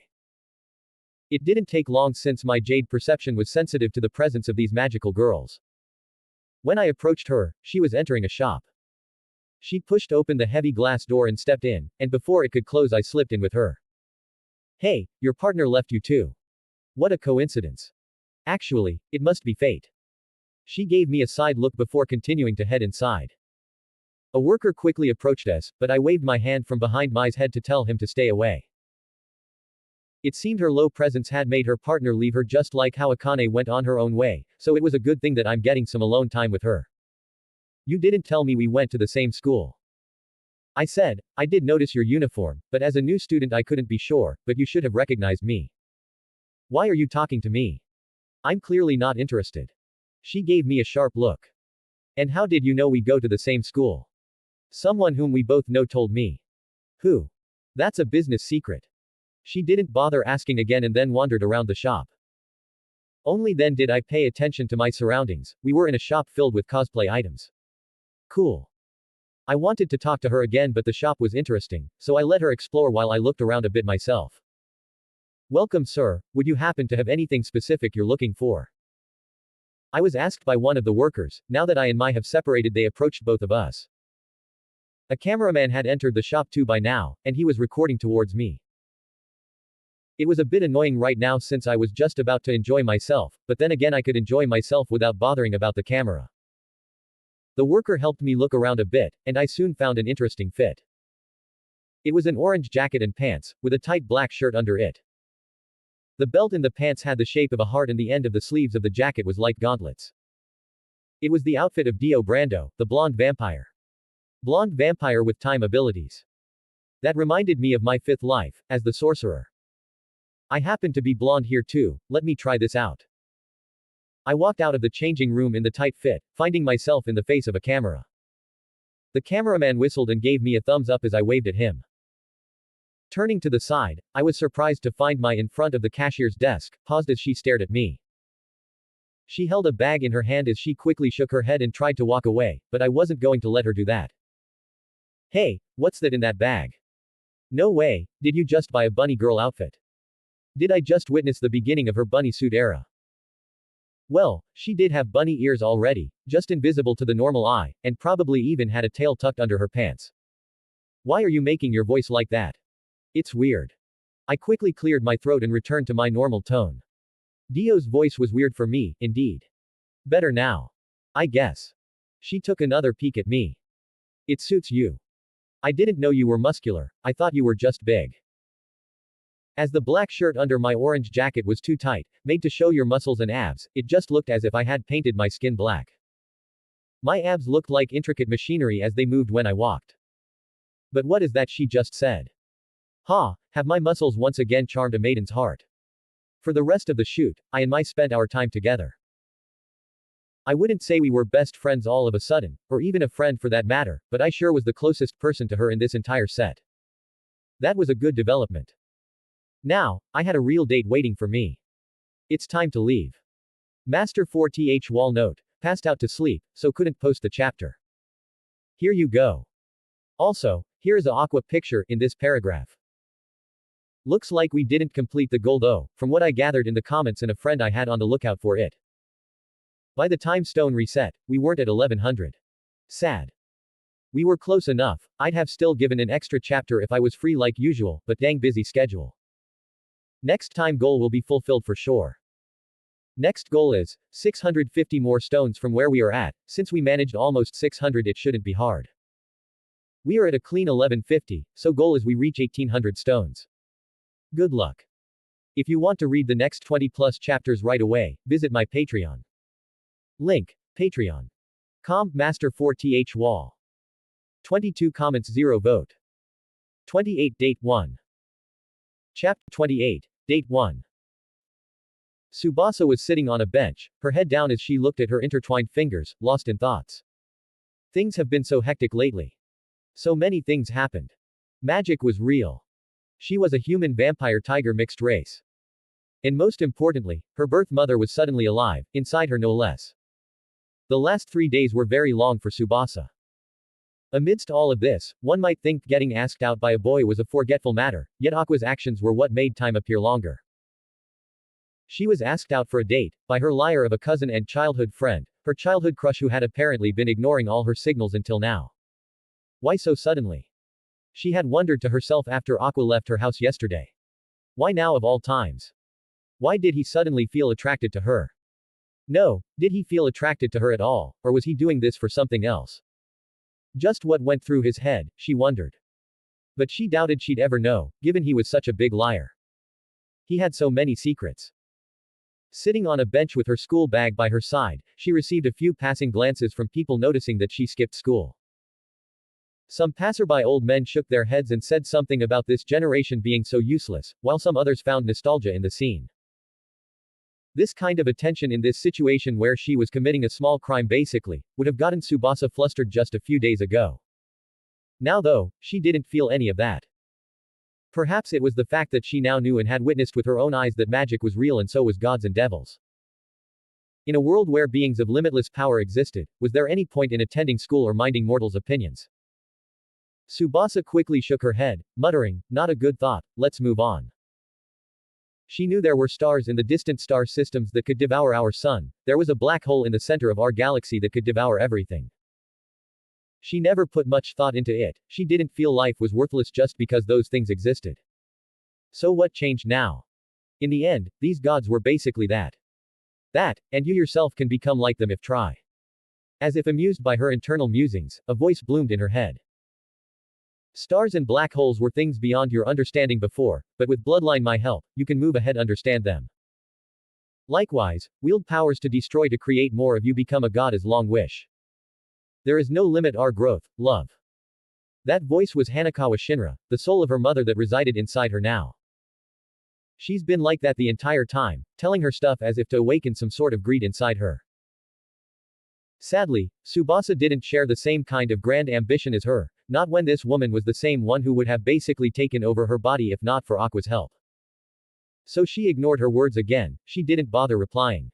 It didn't take long since my jade perception was sensitive to the presence of these magical girls. When I approached her, she was entering a shop. She pushed open the heavy glass door and stepped in, and before it could close, I slipped in with her. Hey, your partner left you too. What a coincidence. Actually, it must be fate. She gave me a side look before continuing to head inside. A worker quickly approached us, but I waved my hand from behind Mai's head to tell him to stay away. It seemed her low presence had made her partner leave her, just like how Akane went on her own way, so it was a good thing that I'm getting some alone time with her. You didn't tell me we went to the same school. I said, I did notice your uniform, but as a new student I couldn't be sure, but you should have recognized me. Why are you talking to me? I'm clearly not interested. She gave me a sharp look. And how did you know we go to the same school? Someone whom we both know told me. Who? That's a business secret. She didn't bother asking again and then wandered around the shop. Only then did I pay attention to my surroundings. We were in a shop filled with cosplay items. Cool. I wanted to talk to her again, but the shop was interesting, so I let her explore while I looked around a bit myself. Welcome, sir. Would you happen to have anything specific you're looking for? I was asked by one of the workers. Now that I and Mai have separated, they approached both of us. A cameraman had entered the shop too by now, and he was recording towards me. It was a bit annoying right now since I was just about to enjoy myself, but then again I could enjoy myself without bothering about the camera. The worker helped me look around a bit, and I soon found an interesting fit. It was an orange jacket and pants, with a tight black shirt under it. The belt in the pants had the shape of a heart and the end of the sleeves of the jacket was like gauntlets. It was the outfit of Dio Brando, the blonde vampire. Blonde vampire with time abilities. That reminded me of my fifth life, as the sorcerer. I happen to be blonde here too, let me try this out. I walked out of the changing room in the tight fit, finding myself in the face of a camera. The cameraman whistled and gave me a thumbs up as I waved at him. Turning to the side, I was surprised to find Mai in front of the cashier's desk, paused as she stared at me. She held a bag in her hand as she quickly shook her head and tried to walk away, but I wasn't going to let her do that. Hey, what's that in that bag? No way, did you just buy a bunny girl outfit? Did I just witness the beginning of her bunny suit era? Well, she did have bunny ears already, just invisible to the normal eye, and probably even had a tail tucked under her pants. Why are you making your voice like that? It's weird. I quickly cleared my throat and returned to my normal tone. Dio's voice was weird for me, indeed. Better now. I guess. She took another peek at me. It suits you. I didn't know you were muscular, I thought you were just big. As the black shirt under my orange jacket was too tight, made to show your muscles and abs, it just looked as if I had painted my skin black. My abs looked like intricate machinery as they moved when I walked. But what is that she just said? Ha, have my muscles once again charmed a maiden's heart. For the rest of the shoot, I and Mai spent our time together. I wouldn't say we were best friends all of a sudden, or even a friend for that matter, but I sure was the closest person to her in this entire set. That was a good development. Now, I had a real date waiting for me. It's time to leave. Master 4th Wall note, passed out to sleep, so couldn't post the chapter. Here you go. Also, here is a aqua picture in this paragraph. Looks like we didn't complete the goal though, from what I gathered in the comments and a friend I had on the lookout for it. By the time stone reset, we weren't at 1100. Sad. We were close enough, I'd have still given an extra chapter if I was free like usual, but dang busy schedule. Next time goal will be fulfilled for sure. Next goal is 650 more stones from where we are at. Since we managed almost 600, it shouldn't be hard. We are at a clean 1150, so goal is we reach 1800 stones. Good luck. If you want to read the next 20 plus chapters right away, visit my Patreon. Link, Patreon.com Master 4th Wall. 22 comments 0 vote. 28 Date 1. Chapter 28, Date 1. Tsubasa was sitting on a bench, her head down as she looked at her intertwined fingers, lost in thoughts. Things have been so hectic lately. So many things happened. Magic was real. She was a human vampire tiger mixed race. And most importantly, her birth mother was suddenly alive, inside her no less. The last 3 days were very long for Tsubasa. Amidst all of this, one might think getting asked out by a boy was a forgetful matter, yet Aqua's actions were what made time appear longer. She was asked out for a date, by her liar of a cousin and childhood friend, her childhood crush who had apparently been ignoring all her signals until now. Why so suddenly? She had wondered to herself after Aqua left her house yesterday. Why now of all times? Why did he suddenly feel attracted to her? No, did he feel attracted to her at all, or was he doing this for something else? Just what went through his head, she wondered. But she doubted she'd ever know, given he was such a big liar. He had so many secrets. Sitting on a bench with her school bag by her side, she received a few passing glances from people noticing that she skipped school. Some passerby old men shook their heads and said something about this generation being so useless, while some others found nostalgia in the scene. This kind of attention in this situation where she was committing a small crime basically, would have gotten Tsubasa flustered just a few days ago. Now though, she didn't feel any of that. Perhaps it was the fact that she now knew and had witnessed with her own eyes that magic was real and so was gods and devils. In a world where beings of limitless power existed, was there any point in attending school or minding mortals' opinions? Tsubasa quickly shook her head, muttering, not a good thought, let's move on. She knew there were stars in the distant star systems that could devour our sun. There was a black hole in the center of our galaxy that could devour everything. She never put much thought into it. She didn't feel life was worthless just because those things existed. So what changed now? In the end, these gods were basically that. And you yourself can become like them if try. As if amused by her internal musings, a voice bloomed in her head. Stars and black holes were things beyond your understanding before, but with bloodline my help, you can move ahead understand them. Likewise, wield powers to destroy to create more of you become a god as long wish. There is no limit our growth, love. That voice was Hanakawa Shinra, the soul of her mother that resided inside her now. She's been like that the entire time, telling her stuff as if to awaken some sort of greed inside her. Sadly, Tsubasa didn't share the same kind of grand ambition as her, not when this woman was the same one who would have basically taken over her body if not for Aqua's help. So she ignored her words again, she didn't bother replying.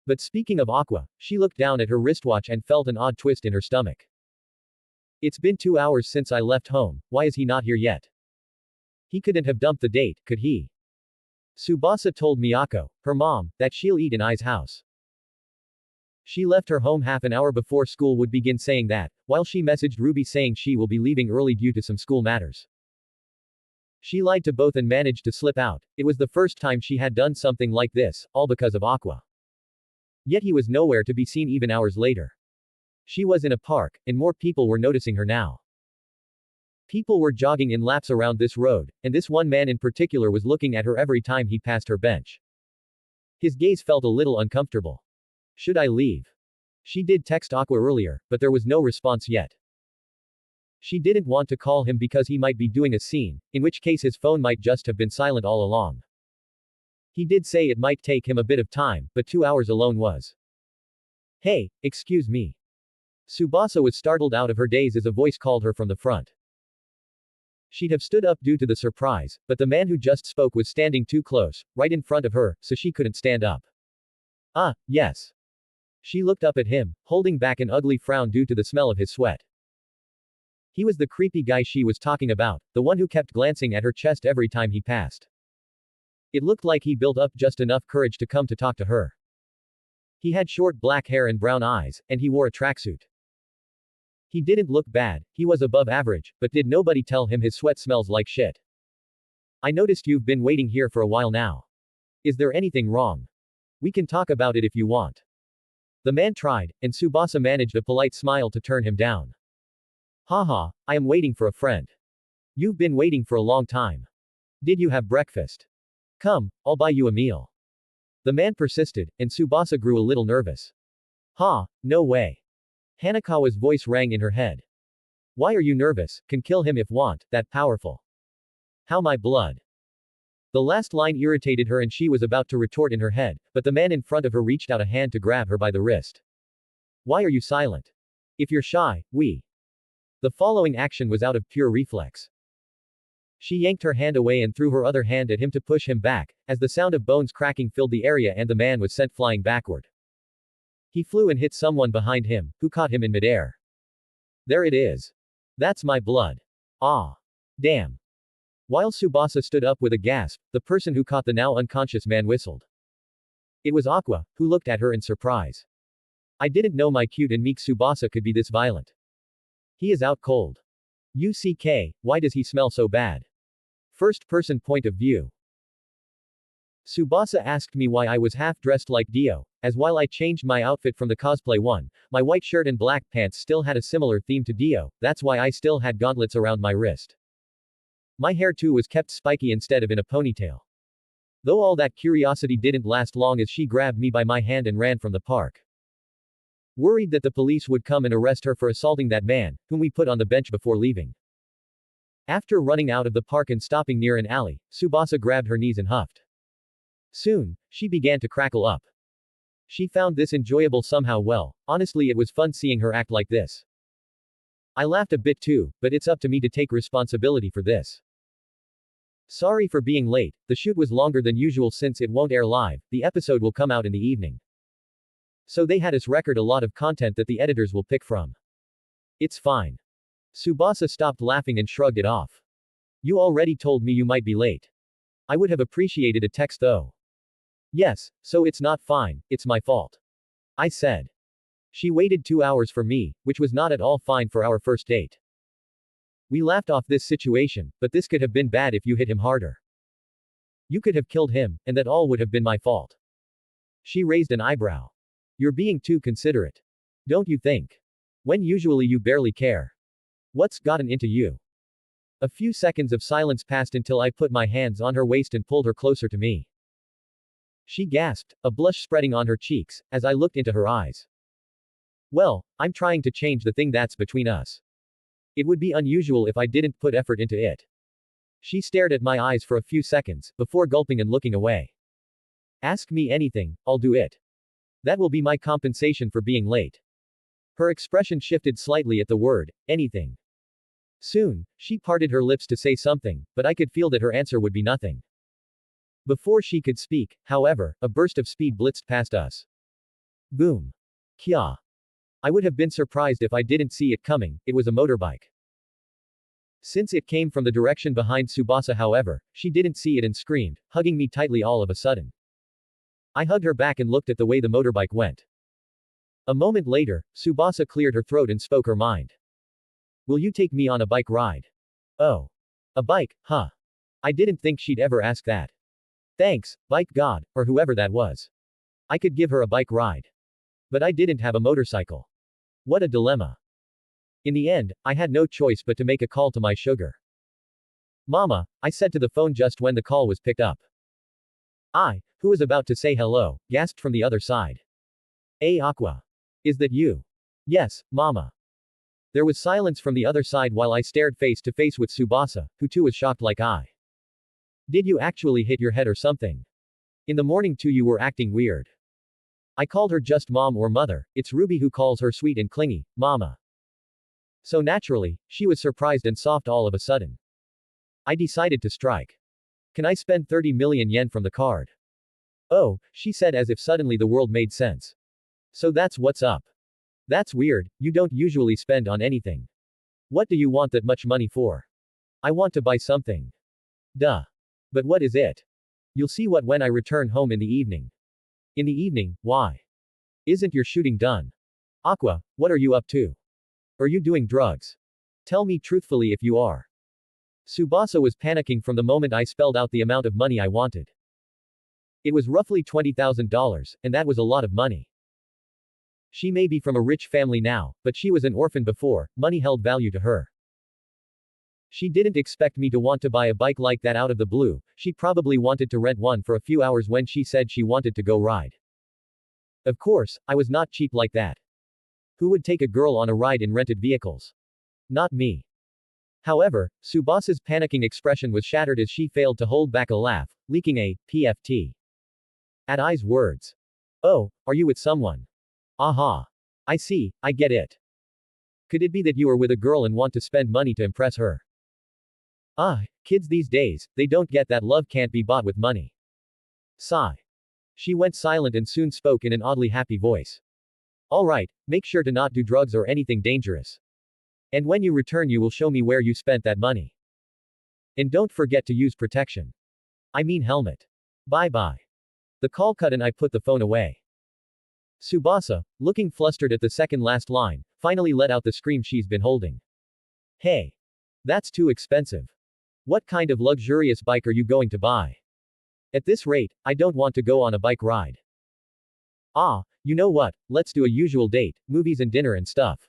But speaking of Aqua, she looked down at her wristwatch and felt an odd twist in her stomach. It's been 2 hours since I left home, why is he not here yet? He couldn't have dumped the date, could he? Tsubasa told Miyako, her mom, that she'll eat in Ai's house. She left her home half an hour before school would begin saying that, while she messaged Ruby saying she will be leaving early due to some school matters. She lied to both and managed to slip out. It was the first time she had done something like this, all because of Aqua. Yet he was nowhere to be seen even hours later. She was in a park, and more people were noticing her now. People were jogging in laps around this road, and this one man in particular was looking at her every time he passed her bench. His gaze felt a little uncomfortable. Should I leave? She did text Aqua earlier, but there was no response yet. She didn't want to call him because he might be doing a scene, in which case his phone might just have been silent all along. He did say it might take him a bit of time, but 2 hours alone was. Hey, excuse me. Tsubasa was startled out of her daze as a voice called her from the front. She'd have stood up due to the surprise, but the man who just spoke was standing too close, right in front of her, so she couldn't stand up. Ah, yes. She looked up at him, holding back an ugly frown due to the smell of his sweat. He was the creepy guy she was talking about, the one who kept glancing at her chest every time he passed. It looked like he built up just enough courage to come to talk to her. He had short black hair and brown eyes, and he wore a tracksuit. He didn't look bad, he was above average, but did nobody tell him his sweat smells like shit? I noticed you've been waiting here for a while now. Is there anything wrong? We can talk about it if you want. The man tried, and Tsubasa managed a polite smile to turn him down. Haha, I am waiting for a friend. You've been waiting for a long time. Did you have breakfast? Come, I'll buy you a meal. The man persisted, and Tsubasa grew a little nervous. No way. Hanakawa's voice rang in her head. Why are you nervous? Can kill him if want, that powerful. How my blood. The last line irritated her and she was about to retort in her head, but the man in front of her reached out a hand to grab her by the wrist. Why are you silent? If you're shy, we. The following action was out of pure reflex. She yanked her hand away and threw her other hand at him to push him back, as the sound of bones cracking filled the area and the man was sent flying backward. He flew and hit someone behind him, who caught him in midair. There it is. That's my blood. Ah. Damn. While Tsubasa stood up with a gasp, the person who caught the now unconscious man whistled. It was Aqua, who looked at her in surprise. I didn't know my cute and meek Tsubasa could be this violent. He is out cold. UCK, why does he smell so bad? First person point of view. Tsubasa asked me why I was half-dressed like Dio, as while I changed my outfit from the cosplay one, my white shirt and black pants still had a similar theme to Dio, that's why I still had gauntlets around my wrist. My hair too was kept spiky instead of in a ponytail. Though all that curiosity didn't last long as she grabbed me by my hand and ran from the park. Worried that the police would come and arrest her for assaulting that man, whom we put on the bench before leaving. After running out of the park and stopping near an alley, Tsubasa grabbed her knees and huffed. Soon, she began to crackle up. She found this enjoyable somehow well, honestly it was fun seeing her act like this. I laughed a bit too, but it's up to me to take responsibility for this. Sorry for being late, the shoot was longer than usual since it won't air live, the episode will come out in the evening. So they had us record a lot of content that the editors will pick from. It's fine. Tsubasa stopped laughing and shrugged it off. You already told me you might be late. I would have appreciated a text though. Yes, so it's not fine, it's my fault. I said. She waited 2 hours for me, which was not at all fine for our first date. We laughed off this situation, but this could have been bad if you hit him harder. You could have killed him, and that all would have been my fault. She raised an eyebrow. You're being too considerate. Don't you think? When usually you barely care. What's gotten into you? A few seconds of silence passed until I put my hands on her waist and pulled her closer to me. She gasped, a blush spreading on her cheeks, as I looked into her eyes. Well, I'm trying to change the thing that's between us. It would be unusual if I didn't put effort into it. She stared at my eyes for a few seconds, before gulping and looking away. Ask me anything, I'll do it. That will be my compensation for being late. Her expression shifted slightly at the word, anything. Soon, she parted her lips to say something, but I could feel that her answer would be nothing. Before she could speak, however, a burst of speed blitzed past us. Boom. Kya. I would have been surprised if I didn't see it coming, it was a motorbike. Since it came from the direction behind Tsubasa however, she didn't see it and screamed, hugging me tightly all of a sudden. I hugged her back and looked at the way the motorbike went. A moment later, Tsubasa cleared her throat and spoke her mind. Will you take me on a bike ride? Oh. A bike, huh? I didn't think she'd ever ask that. Thanks, bike god, or whoever that was. I could give her a bike ride. But I didn't have a motorcycle. What a dilemma. In the end, I had no choice but to make a call to my sugar. Mama, I said to the phone just when the call was picked up. I, who was about to say hello, gasped from the other side. Hey Aqua. Is that you? Yes, Mama. There was silence from the other side while I stared face to face with Tsubasa, who too was shocked like I. Did you actually hit your head or something? In the morning too you were acting weird. I called her just mom or mother, it's Ruby who calls her sweet and clingy, Mama. So naturally, she was surprised and soft all of a sudden. I decided to strike. Can I spend 30 million yen from the card? Oh, she said as if suddenly the world made sense. So that's what's up. That's weird, you don't usually spend on anything. What do you want that much money for? I want to buy something. Duh. But what is it? You'll see what when I return home in the evening. In the evening, why? Isn't your shooting done? Aqua, what are you up to? Are you doing drugs? Tell me truthfully if you are. Tsubasa was panicking from the moment I spelled out the amount of money I wanted. It was roughly $20,000, and that was a lot of money. She may be from a rich family now, but she was an orphan before, money held value to her. She didn't expect me to want to buy a bike like that out of the blue, she probably wanted to rent one for a few hours when she said she wanted to go ride. Of course, I was not cheap like that. Who would take a girl on a ride in rented vehicles? Not me. However, Tsubasa's panicking expression was shattered as she failed to hold back a laugh, leaking a PFT. At I's words. Oh, are you with someone? Aha. I see, I get it. Could it be that you are with a girl and want to spend money to impress her? Ah, kids these days, they don't get that love can't be bought with money. Sigh. She went silent and soon spoke in an oddly happy voice. Alright, make sure to not do drugs or anything dangerous. And when you return you will show me where you spent that money. And don't forget to use protection. I mean helmet. Bye bye. The call cut and I put the phone away. Tsubasa, looking flustered at the second last line, finally let out the scream she's been holding. Hey. That's too expensive. What kind of luxurious bike are you going to buy? At this rate, I don't want to go on a bike ride. Ah, you know what, let's do a usual date, movies and dinner and stuff.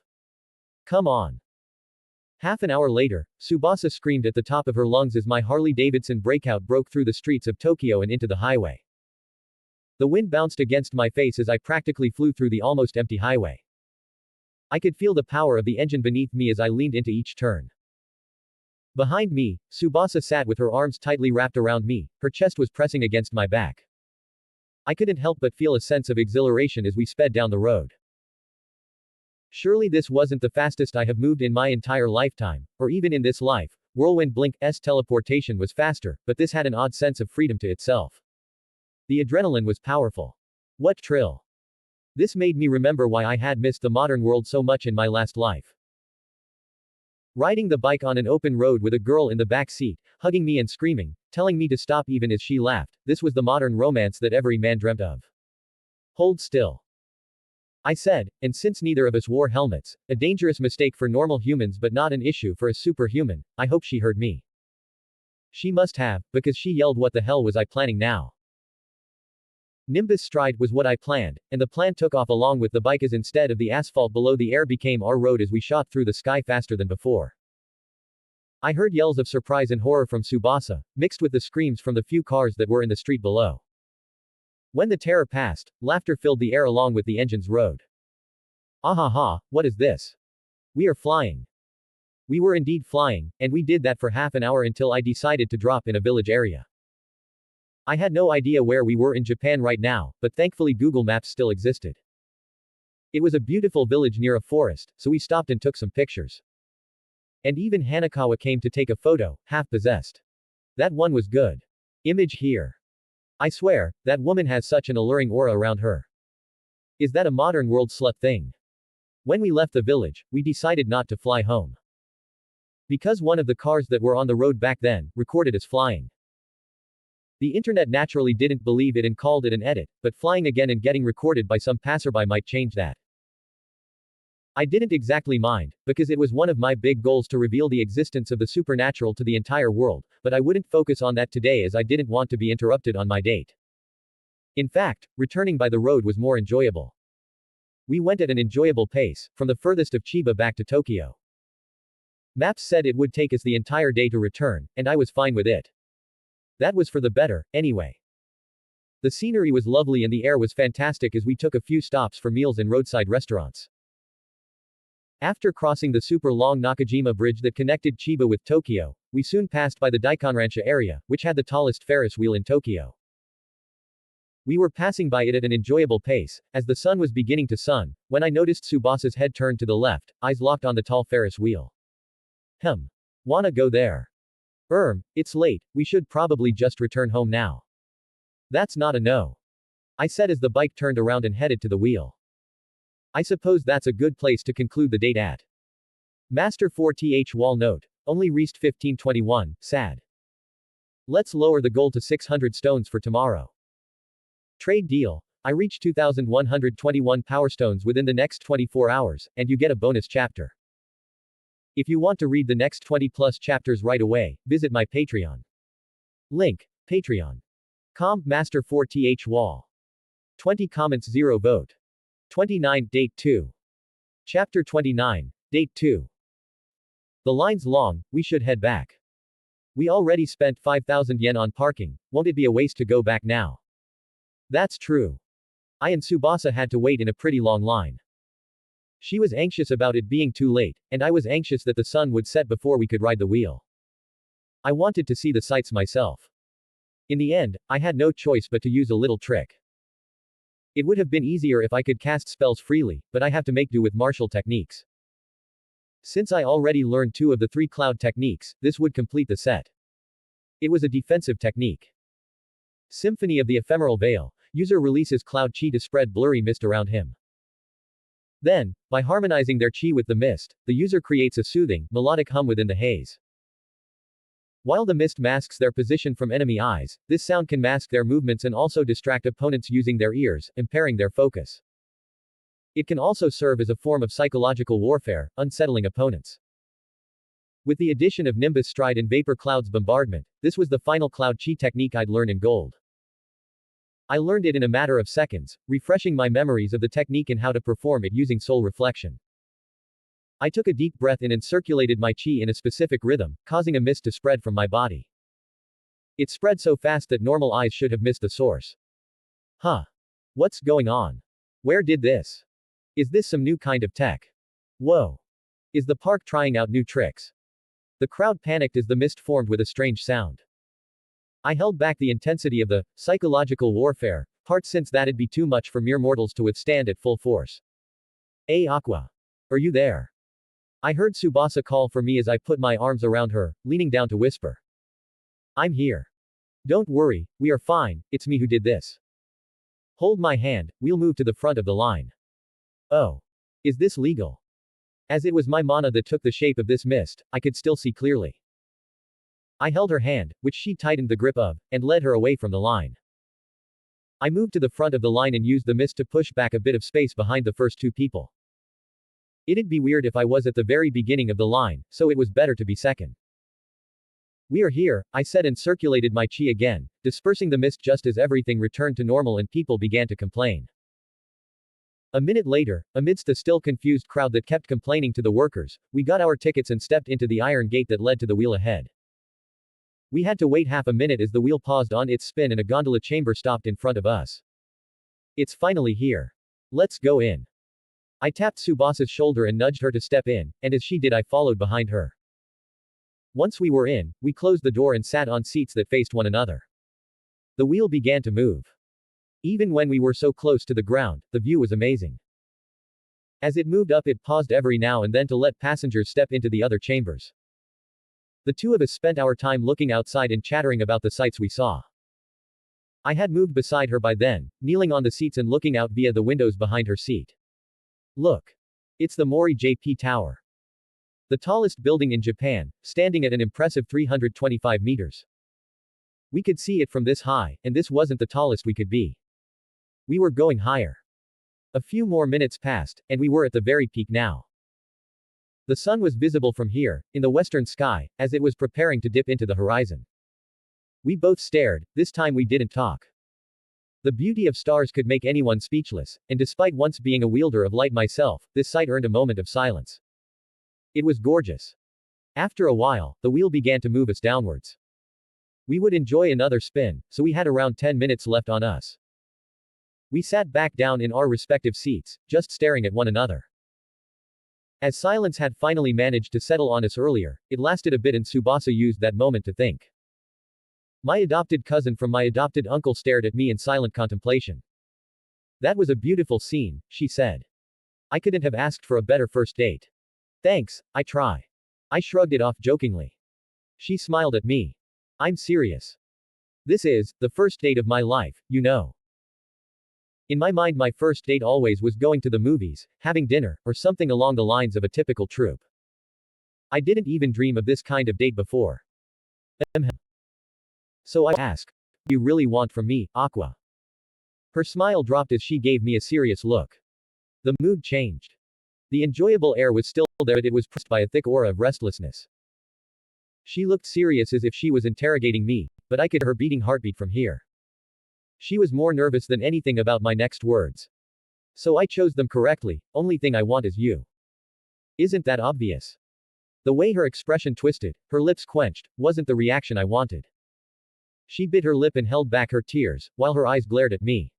Come on. Half an hour later, Tsubasa screamed at the top of her lungs as my Harley-Davidson breakout broke through the streets of Tokyo and into the highway. The wind bounced against my face as I practically flew through the almost empty highway. I could feel the power of the engine beneath me as I leaned into each turn. Behind me, Tsubasa sat with her arms tightly wrapped around me, her chest was pressing against my back. I couldn't help but feel a sense of exhilaration as we sped down the road. Surely this wasn't the fastest I have moved in my entire lifetime, or even in this life. Whirlwind Blink's teleportation was faster, but this had an odd sense of freedom to itself. The adrenaline was powerful. What thrill! This made me remember why I had missed the modern world so much in my last life. Riding the bike on an open road with a girl in the back seat, hugging me and screaming, telling me to stop even as she laughed. This was the modern romance that every man dreamt of. Hold still, I said, and since neither of us wore helmets, a dangerous mistake for normal humans but not an issue for a superhuman, I hope she heard me. She must have, because she yelled, what the hell was I planning now? Nimbus stride was what I planned, and the plan took off along with the bike as instead of the asphalt below the air became our road as we shot through the sky faster than before. I heard yells of surprise and horror from Tsubasa, mixed with the screams from the few cars that were in the street below. When the terror passed, laughter filled the air along with the engine's road. Ahaha, what is this? We are flying. We were indeed flying, and we did that for half an hour until I decided to drop in a village area. I had no idea where we were in Japan right now, but thankfully Google Maps still existed. It was a beautiful village near a forest, so we stopped and took some pictures. And even Hanakawa came to take a photo, half possessed. That one was good. Image here. I swear, that woman has such an alluring aura around her. Is that a modern world slut thing? When we left the village, we decided not to fly home. Because one of the cars that were on the road back then, recorded us flying. The internet naturally didn't believe it and called it an edit, but flying again and getting recorded by some passerby might change that. I didn't exactly mind, because it was one of my big goals to reveal the existence of the supernatural to the entire world, but I wouldn't focus on that today as I didn't want to be interrupted on my date. In fact, returning by the road was more enjoyable. We went at an enjoyable pace, from the furthest of Chiba back to Tokyo. Maps said it would take us the entire day to return, and I was fine with it. That was for the better, anyway. The scenery was lovely and the air was fantastic as we took a few stops for meals in roadside restaurants. After crossing the super long Nakajima Bridge that connected Chiba with Tokyo, we soon passed by the Daikonrancha area, which had the tallest Ferris wheel in Tokyo. We were passing by it at an enjoyable pace, as the sun was beginning to sun, when I noticed Tsubasa's head turned to the left, eyes locked on the tall Ferris wheel. Wanna go there? It's late, we should probably just return home now. That's not a no, I said as the bike turned around and headed to the wheel. I suppose that's a good place to conclude the date at. Master 4th Wall note. Only reached 1521, sad. Let's lower the goal to 600 stones for tomorrow. Trade deal. I reach 2121 power stones within the next 24 hours, and you get a bonus chapter. If you want to read the next 20 plus chapters right away, visit my Patreon. Link. Patreon.com Master 4th Wall. 20 comments 0 vote. 29 Date 2. Chapter 29, Date 2. The line's long, we should head back. We already spent 5,000 yen on parking, won't it be a waste to go back now? That's true. I and Tsubasa had to wait in a pretty long line. She was anxious about it being too late, and I was anxious that the sun would set before we could ride the wheel. I wanted to see the sights myself. In the end, I had no choice but to use a little trick. It would have been easier if I could cast spells freely, but I have to make do with martial techniques. Since I already learned 2 of the 3 cloud techniques, this would complete the set. It was a defensive technique. Symphony of the Ephemeral Veil. User releases cloud chi to spread blurry mist around him. Then, by harmonizing their chi with the mist, the user creates a soothing, melodic hum within the haze. While the mist masks their position from enemy eyes, this sound can mask their movements and also distract opponents using their ears, impairing their focus. It can also serve as a form of psychological warfare, unsettling opponents. With the addition of Nimbus Stride and Vapor Cloud's Bombardment, this was the final cloud chi technique I'd learn in Gold. I learned it in a matter of seconds, refreshing my memories of the technique and how to perform it using soul reflection. I took a deep breath in and circulated my chi in a specific rhythm, causing a mist to spread from my body. It spread so fast that normal eyes should have missed the source. What's going on? Where did this? Is this some new kind of tech? Whoa. Is the park trying out new tricks? The crowd panicked as the mist formed with a strange sound. I held back the intensity of the psychological warfare part since that'd be too much for mere mortals to withstand at full force. Hey Aqua. Are you there? I heard Tsubasa call for me as I put my arms around her, leaning down to whisper. I'm here. Don't worry, we are fine, it's me who did this. Hold my hand, we'll move to the front of the line. Oh. Is this legal? As it was my mana that took the shape of this mist, I could still see clearly. I held her hand, which she tightened the grip of, and led her away from the line. I moved to the front of the line and used the mist to push back a bit of space behind the first two people. It'd be weird if I was at the very beginning of the line, so it was better to be second. We are here, I said and circulated my chi again, dispersing the mist just as everything returned to normal and people began to complain. A minute later, amidst the still confused crowd that kept complaining to the workers, we got our tickets and stepped into the iron gate that led to the wheel ahead. We had to wait half a minute as the wheel paused on its spin and a gondola chamber stopped in front of us. It's finally here. Let's go in. I tapped Tsubasa's shoulder and nudged her to step in, and as she did I followed behind her. Once we were in, we closed the door and sat on seats that faced one another. The wheel began to move. Even when we were so close to the ground, the view was amazing. As it moved up, it paused every now and then to let passengers step into the other chambers. The two of us spent our time looking outside and chattering about the sights we saw. I had moved beside her by then, kneeling on the seats and looking out via the windows behind her seat. Look. It's the Mori JP Tower. The tallest building in Japan, standing at an impressive 325 meters. We could see it from this high, and this wasn't the tallest we could be. We were going higher. A few more minutes passed, and we were at the very peak now. The sun was visible from here, in the western sky, as it was preparing to dip into the horizon. We both stared, this time we didn't talk. The beauty of stars could make anyone speechless, and despite once being a wielder of light myself, this sight earned a moment of silence. It was gorgeous. After a while, the wheel began to move us downwards. We would enjoy another spin, so we had around 10 minutes left on us. We sat back down in our respective seats, just staring at one another. As silence had finally managed to settle on us earlier, it lasted a bit and Tsubasa used that moment to think. My adopted cousin from my adopted uncle stared at me in silent contemplation. That was a beautiful scene, she said. I couldn't have asked for a better first date. Thanks, I try. I shrugged it off jokingly. She smiled at me. I'm serious. This is the first date of my life, you know. In my mind, my first date always was going to the movies, having dinner, or something along the lines of a typical troupe. I didn't even dream of this kind of date before. So I asked, "What do you really want from me, Aqua?" Her smile dropped as she gave me a serious look. The mood changed. The enjoyable air was still there, but it was pressed by a thick aura of restlessness. She looked serious as if she was interrogating me, but I could hear her beating heartbeat from here. She was more nervous than anything about my next words. So I chose them correctly. Only thing I want is you. Isn't that obvious? The way her expression twisted, her lips quenched, wasn't the reaction I wanted. She bit her lip and held back her tears, while her eyes glared at me.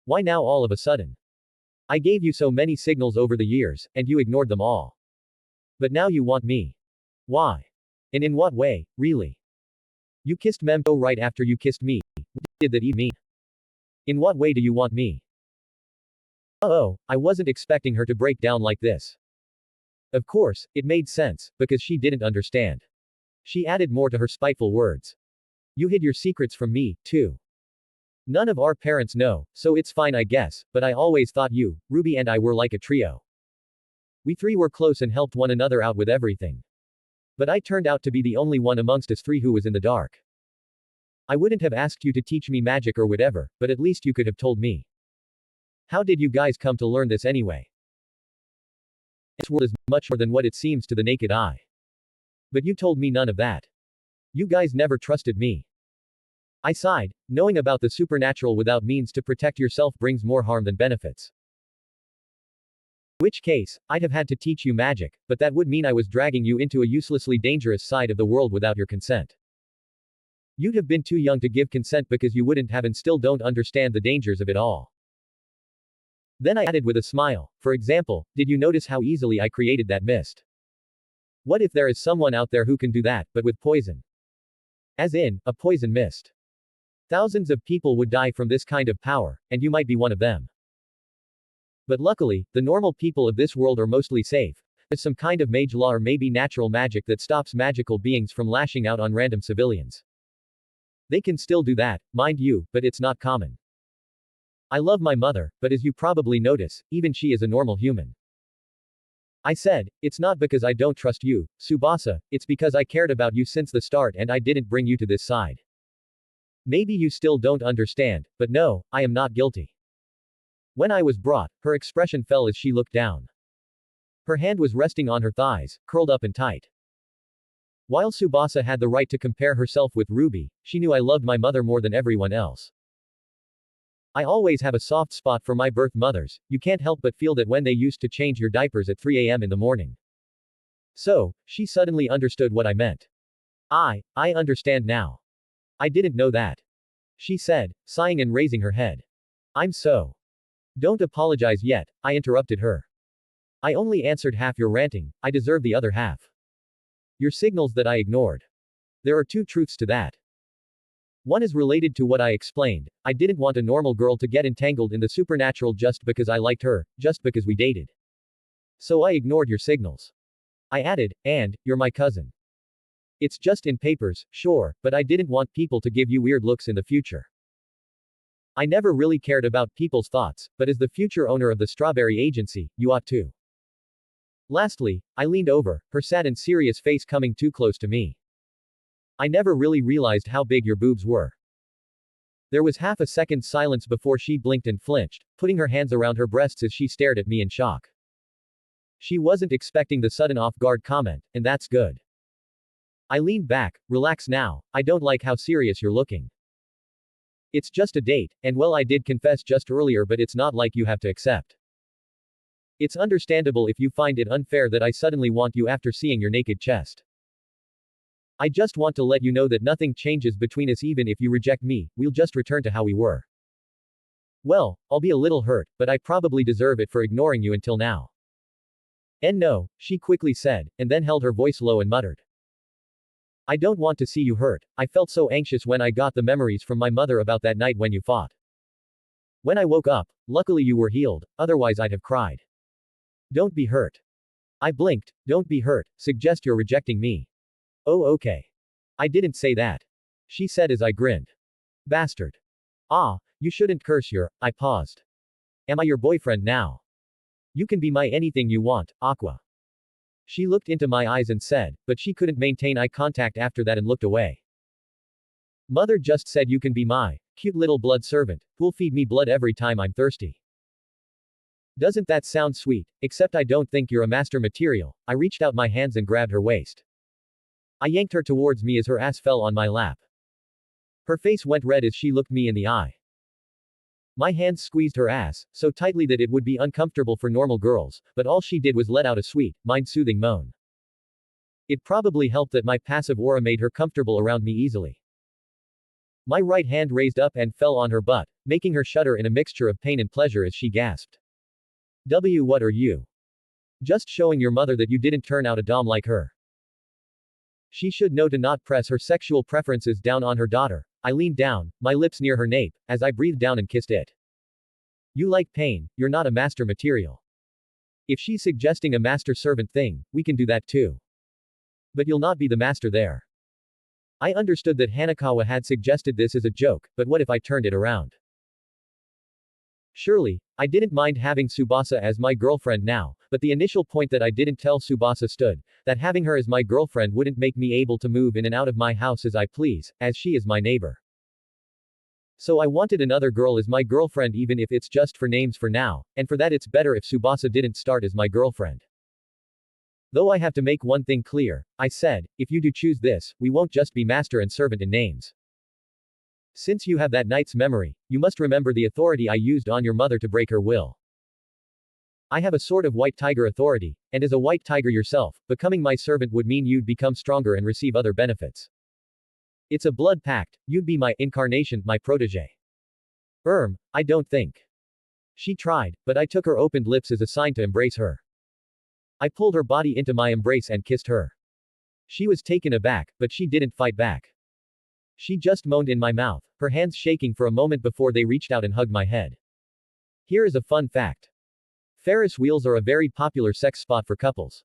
Why now all of a sudden? I gave you so many signals over the years, and you ignored them all. But now you want me. Why? And in what way, really? You kissed Memto right after you kissed me. What did that even mean? In what way do you want me? Oh, I wasn't expecting her to break down like this. Of course, it made sense, because she didn't understand. She added more to her spiteful words. You hid your secrets from me, too. None of our parents know, so it's fine I guess, but I always thought you, Ruby and I were like a trio. We three were close and helped one another out with everything. But I turned out to be the only one amongst us three who was in the dark. I wouldn't have asked you to teach me magic or whatever, but at least you could have told me. How did you guys come to learn this anyway? This world is much more than what it seems to the naked eye. But you told me none of that. You guys never trusted me. I sighed, knowing about the supernatural without means to protect yourself brings more harm than benefits. In which case, I'd have had to teach you magic, but that would mean I was dragging you into a uselessly dangerous side of the world without your consent. You'd have been too young to give consent because you wouldn't have and still don't understand the dangers of it all. Then I added with a smile, for example, did you notice how easily I created that mist? What if there is someone out there who can do that, but with poison? As in, a poison mist. Thousands of people would die from this kind of power, and you might be one of them. But luckily, the normal people of this world are mostly safe. There's some kind of mage law or maybe natural magic that stops magical beings from lashing out on random civilians. They can still do that, mind you, but it's not common. I love my mother, but as you probably notice, even she is a normal human. I said, it's not because I don't trust you, Tsubasa, it's because I cared about you since the start and I didn't bring you to this side. Maybe you still don't understand, but no, I am not guilty. When I was brought, her expression fell as she looked down. Her hand was resting on her thighs, curled up and tight. While Tsubasa had the right to compare herself with Ruby, she knew I loved my mother more than everyone else. I always have a soft spot for my birth mothers, you can't help but feel that when they used to change your diapers at 3 a.m. in the morning. So, she suddenly understood what I meant. I understand now. I didn't know that. She said, sighing and raising her head. I'm so. Don't apologize yet, I interrupted her. I only answered half your ranting, I deserve the other half. Your signals that I ignored. There are two truths to that. One is related to what I explained, I didn't want a normal girl to get entangled in the supernatural just because I liked her, just because we dated. So I ignored your signals. I added, and, you're my cousin. It's just in papers, sure, but I didn't want people to give you weird looks in the future. I never really cared about people's thoughts, but as the future owner of the Strawberry Agency, you ought to. Lastly, I leaned over, her sad and serious face coming too close to me. I never really realized how big your boobs were. There was half a second's silence before she blinked and flinched, putting her hands around her breasts as she stared at me in shock. She wasn't expecting the sudden off-guard comment, and that's good. I leaned back, relax now, I don't like how serious you're looking. It's just a date, and well I did confess just earlier but it's not like you have to accept. It's understandable if you find it unfair that I suddenly want you after seeing your naked chest. I just want to let you know that nothing changes between us even if you reject me, we'll just return to how we were. Well, I'll be a little hurt, but I probably deserve it for ignoring you until now. And no, she quickly said, and then held her voice low and muttered. I don't want to see you hurt, I felt so anxious when I got the memories from my mother about that night when you fought. When I woke up, luckily you were healed, otherwise I'd have cried. Don't be hurt. I blinked, don't be hurt, suggest you're rejecting me. Oh okay. I didn't say that. She said as I grinned. Bastard. Ah, you shouldn't curse I paused. Am I your boyfriend now? You can be my anything you want, Aqua. She looked into my eyes and said, but she couldn't maintain eye contact after that and looked away. Mother just said you can be my cute little blood servant, who'll feed me blood every time I'm thirsty. Doesn't that sound sweet? Except I don't think you're a master material. I reached out my hands and grabbed her waist. I yanked her towards me as her ass fell on my lap. Her face went red as she looked me in the eye. My hands squeezed her ass, so tightly that it would be uncomfortable for normal girls, but all she did was let out a sweet, mind-soothing moan. It probably helped that my passive aura made her comfortable around me easily. My right hand raised up and fell on her butt, making her shudder in a mixture of pain and pleasure as she gasped. What are you? Just showing your mother that you didn't turn out a dom like her. She should know to not press her sexual preferences down on her daughter. I leaned down, my lips near her nape, as I breathed down and kissed it. You like pain, you're not a master material. If she's suggesting a master servant thing, we can do that too. But you'll not be the master there. I understood that Hanakawa had suggested this as a joke, but what if I turned it around? Surely, I didn't mind having Tsubasa as my girlfriend now, but the initial point that I didn't tell Tsubasa stood, that having her as my girlfriend wouldn't make me able to move in and out of my house as I please, as she is my neighbor. So I wanted another girl as my girlfriend even if it's just for names for now, and for that it's better if Tsubasa didn't start as my girlfriend. Though I have to make one thing clear, I said, if you do choose this, we won't just be master and servant in names. Since you have that night's memory, you must remember the authority I used on your mother to break her will. I have a sort of white tiger authority, and as a white tiger yourself, becoming my servant would mean you'd become stronger and receive other benefits. It's a blood pact, you'd be my incarnation, my protege. I don't think. She tried, but I took her opened lips as a sign to embrace her. I pulled her body into my embrace and kissed her. She was taken aback, but she didn't fight back. She just moaned in my mouth, her hands shaking for a moment before they reached out and hugged my head. Here is a fun fact. Ferris wheels are a very popular sex spot for couples.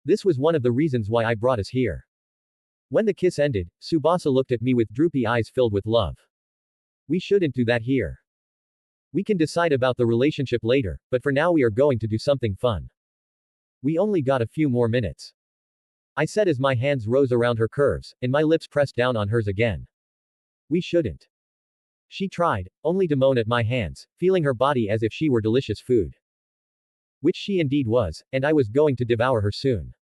This was one of the reasons why I brought us here. When the kiss ended, Tsubasa looked at me with droopy eyes filled with love. We shouldn't do that here. We can decide about the relationship later, but for now we are going to do something fun. We only got a few more minutes. I said as my hands rose around her curves, and my lips pressed down on hers again. We shouldn't. She tried, only to moan at my hands, feeling her body as if she were delicious food. Which she indeed was, and I was going to devour her soon.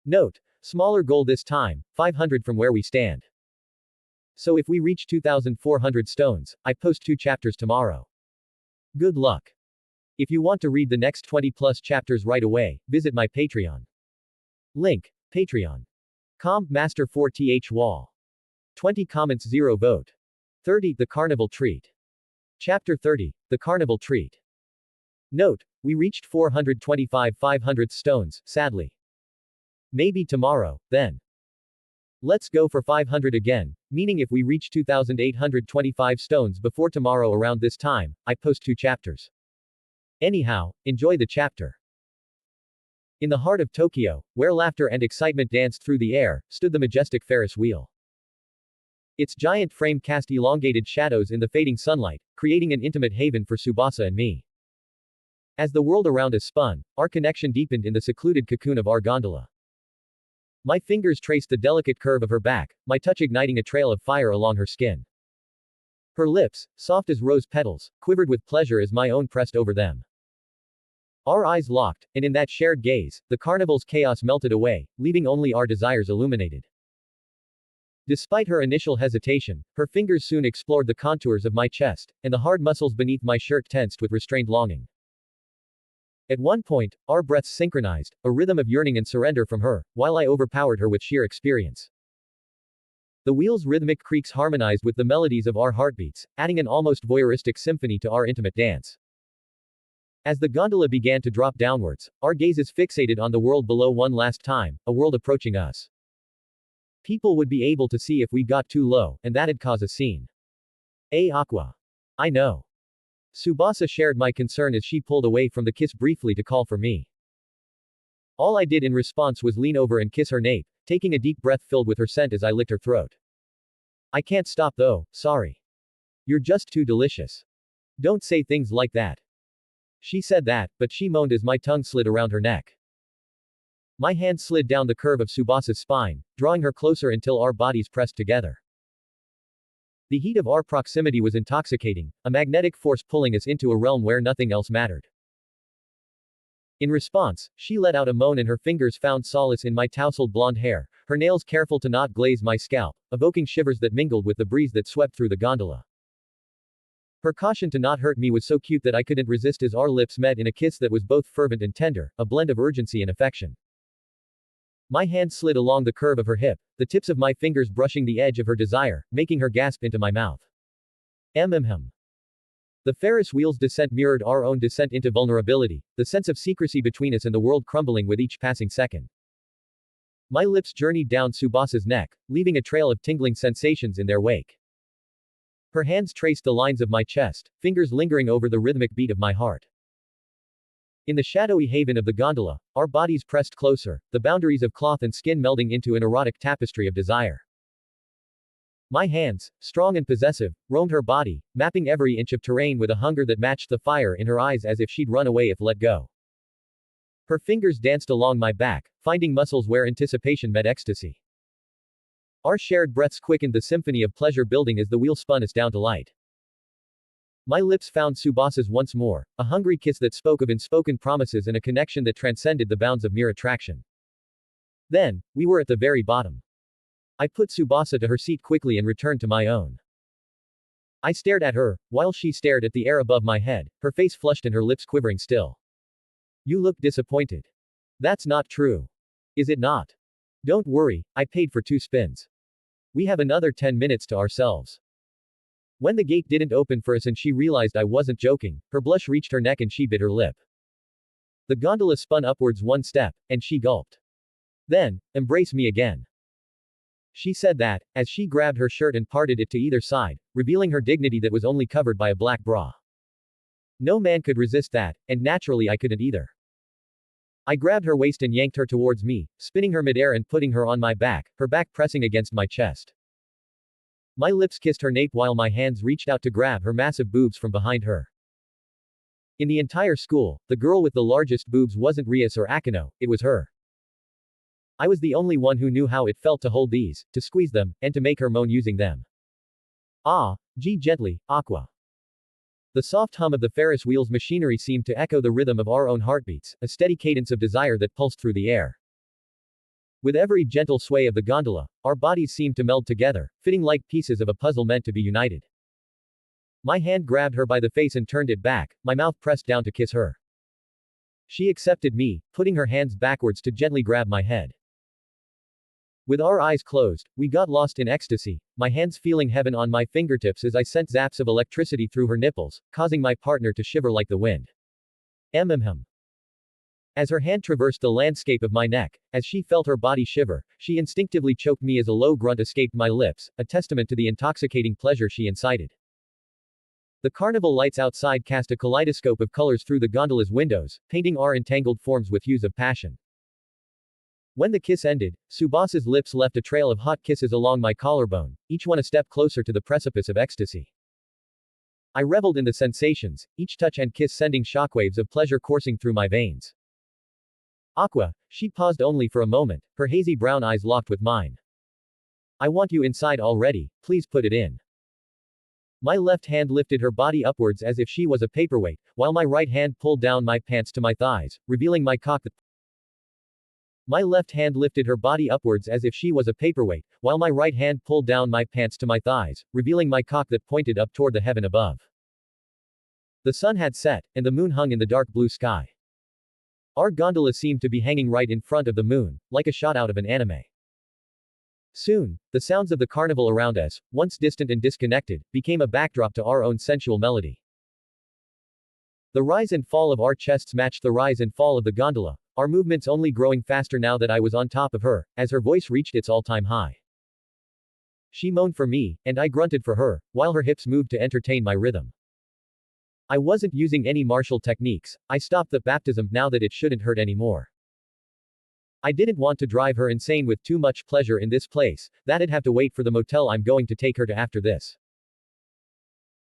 Note: smaller goal this time, 500 from where we stand. So if we reach 2,400 stones, I post 2 chapters tomorrow. Good luck. If you want to read the next 20 plus chapters right away, visit my Patreon. Link: Patreon.com Master 4th Wall. 20 comments 0 vote. 30 The Carnival Treat. Chapter 30 The Carnival Treat. Note: we reached 425 500 stones, sadly. Maybe tomorrow, then. Let's go for 500 again, meaning if we reach 2,825 stones before tomorrow around this time, I post 2 chapters. Anyhow, enjoy the chapter. In the heart of Tokyo, where laughter and excitement danced through the air, stood the majestic Ferris wheel. Its giant frame cast elongated shadows in the fading sunlight, creating an intimate haven for Tsubasa and me. As the world around us spun, our connection deepened in the secluded cocoon of our gondola. My fingers traced the delicate curve of her back, my touch igniting a trail of fire along her skin. Her lips, soft as rose petals, quivered with pleasure as my own pressed over them. Our eyes locked, and in that shared gaze, the carnival's chaos melted away, leaving only our desires illuminated. Despite her initial hesitation, her fingers soon explored the contours of my chest, and the hard muscles beneath my shirt tensed with restrained longing. At one point, our breaths synchronized, a rhythm of yearning and surrender from her, while I overpowered her with sheer experience. The wheel's rhythmic creaks harmonized with the melodies of our heartbeats, adding an almost voyeuristic symphony to our intimate dance. As the gondola began to drop downwards, our gazes fixated on the world below one last time, a world approaching us. People would be able to see if we got too low, and that'd cause a scene. Aqua. I know. Tsubasa shared my concern as she pulled away from the kiss briefly to call for me. All I did in response was lean over and kiss her nape, taking a deep breath filled with her scent as I licked her throat. I can't stop though, sorry. You're just too delicious. Don't say things like that. She said that, but she moaned as my tongue slid around her neck. My hand slid down the curve of Tsubasa's spine, drawing her closer until our bodies pressed together. The heat of our proximity was intoxicating, a magnetic force pulling us into a realm where nothing else mattered. In response, she let out a moan and her fingers found solace in my tousled blonde hair, her nails careful to not glaze my scalp, evoking shivers that mingled with the breeze that swept through the gondola. Her caution to not hurt me was so cute that I couldn't resist as our lips met in a kiss that was both fervent and tender, a blend of urgency and affection. My hand slid along the curve of her hip, the tips of my fingers brushing the edge of her desire, making her gasp into my mouth. The Ferris wheel's descent mirrored our own descent into vulnerability, the sense of secrecy between us and the world crumbling with each passing second. My lips journeyed down Tsubasa's neck, leaving a trail of tingling sensations in their wake. Her hands traced the lines of my chest, fingers lingering over the rhythmic beat of my heart. In the shadowy haven of the gondola, our bodies pressed closer, the boundaries of cloth and skin melding into an erotic tapestry of desire. My hands, strong and possessive, roamed her body, mapping every inch of terrain with a hunger that matched the fire in her eyes as if she'd run away if let go. Her fingers danced along my back, finding muscles where anticipation met ecstasy. Our shared breaths quickened the symphony of pleasure building as the wheel spun us down to light. My lips found Tsubasa's once more, a hungry kiss that spoke of unspoken promises and a connection that transcended the bounds of mere attraction. Then, we were at the very bottom. I put Tsubasa to her seat quickly and returned to my own. I stared at her, while she stared at the air above my head, her face flushed and her lips quivering still. You look disappointed. That's not true. Is it not? Don't worry, I paid for 2 spins. We have another 10 minutes to ourselves. When the gate didn't open for us and she realized I wasn't joking, her blush reached her neck and she bit her lip. The gondola spun upwards 1 step, and she gulped. Then, embrace me again. She said that, as she grabbed her shirt and parted it to either side, revealing her dignity that was only covered by a black bra. No man could resist that, and naturally I couldn't either. I grabbed her waist and yanked her towards me, spinning her midair and putting her on my back, her back pressing against my chest. My lips kissed her nape while my hands reached out to grab her massive boobs from behind her. In the entire school, the girl with the largest boobs wasn't Rias or Akino, it was her. I was the only one who knew how it felt to hold these, to squeeze them, and to make her moan using them. Ah, gee gently, Aqua. The soft hum of the Ferris wheel's machinery seemed to echo the rhythm of our own heartbeats, a steady cadence of desire that pulsed through the air. With every gentle sway of the gondola, our bodies seemed to meld together, fitting like pieces of a puzzle meant to be united. My hand grabbed her by the face and turned it back, my mouth pressed down to kiss her. She accepted me, putting her hands backwards to gently grab my head. With our eyes closed, we got lost in ecstasy, my hands feeling heaven on my fingertips as I sent zaps of electricity through her nipples, causing my partner to shiver like the wind. As her hand traversed the landscape of my neck, as she felt her body shiver, she instinctively choked me as a low grunt escaped my lips, a testament to the intoxicating pleasure she incited. The carnival lights outside cast a kaleidoscope of colors through the gondola's windows, painting our entangled forms with hues of passion. When the kiss ended, Tsubasa's lips left a trail of hot kisses along my collarbone, each one a step closer to the precipice of ecstasy. I reveled in the sensations, each touch and kiss sending shockwaves of pleasure coursing through my veins. Aqua, she paused only for a moment, her hazy brown eyes locked with mine. I want you inside already, please put it in. My left hand lifted her body upwards as if she was a paperweight, while my right hand pulled down my pants to my thighs, revealing my cock. My left hand lifted her body upwards as if she was a paperweight, while my right hand pulled down my pants to my thighs, revealing my cock that pointed up toward the heaven above. The sun had set, and the moon hung in the dark blue sky. Our gondola seemed to be hanging right in front of the moon, like a shot out of an anime. Soon, the sounds of the carnival around us, once distant and disconnected, became a backdrop to our own sensual melody. The rise and fall of our chests matched the rise and fall of the gondola, our movements only growing faster now that I was on top of her, as her voice reached its all-time high. She moaned for me, and I grunted for her, while her hips moved to entertain my rhythm. I wasn't using any martial techniques, I stopped the baptism now that it shouldn't hurt anymore. I didn't want to drive her insane with too much pleasure in this place, that'd have to wait for the motel I'm going to take her to after this.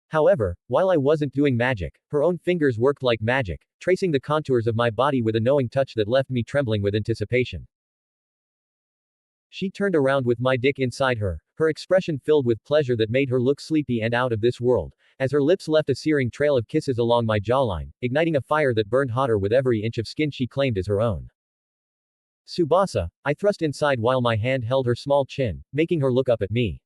However, while I wasn't doing magic, her own fingers worked like magic, tracing the contours of my body with a knowing touch that left me trembling with anticipation. She turned around with my dick inside her, her expression filled with pleasure that made her look sleepy and out of this world, as her lips left a searing trail of kisses along my jawline, igniting a fire that burned hotter with every inch of skin she claimed as her own. Tsubasa, I thrust inside while my hand held her small chin, making her look up at me.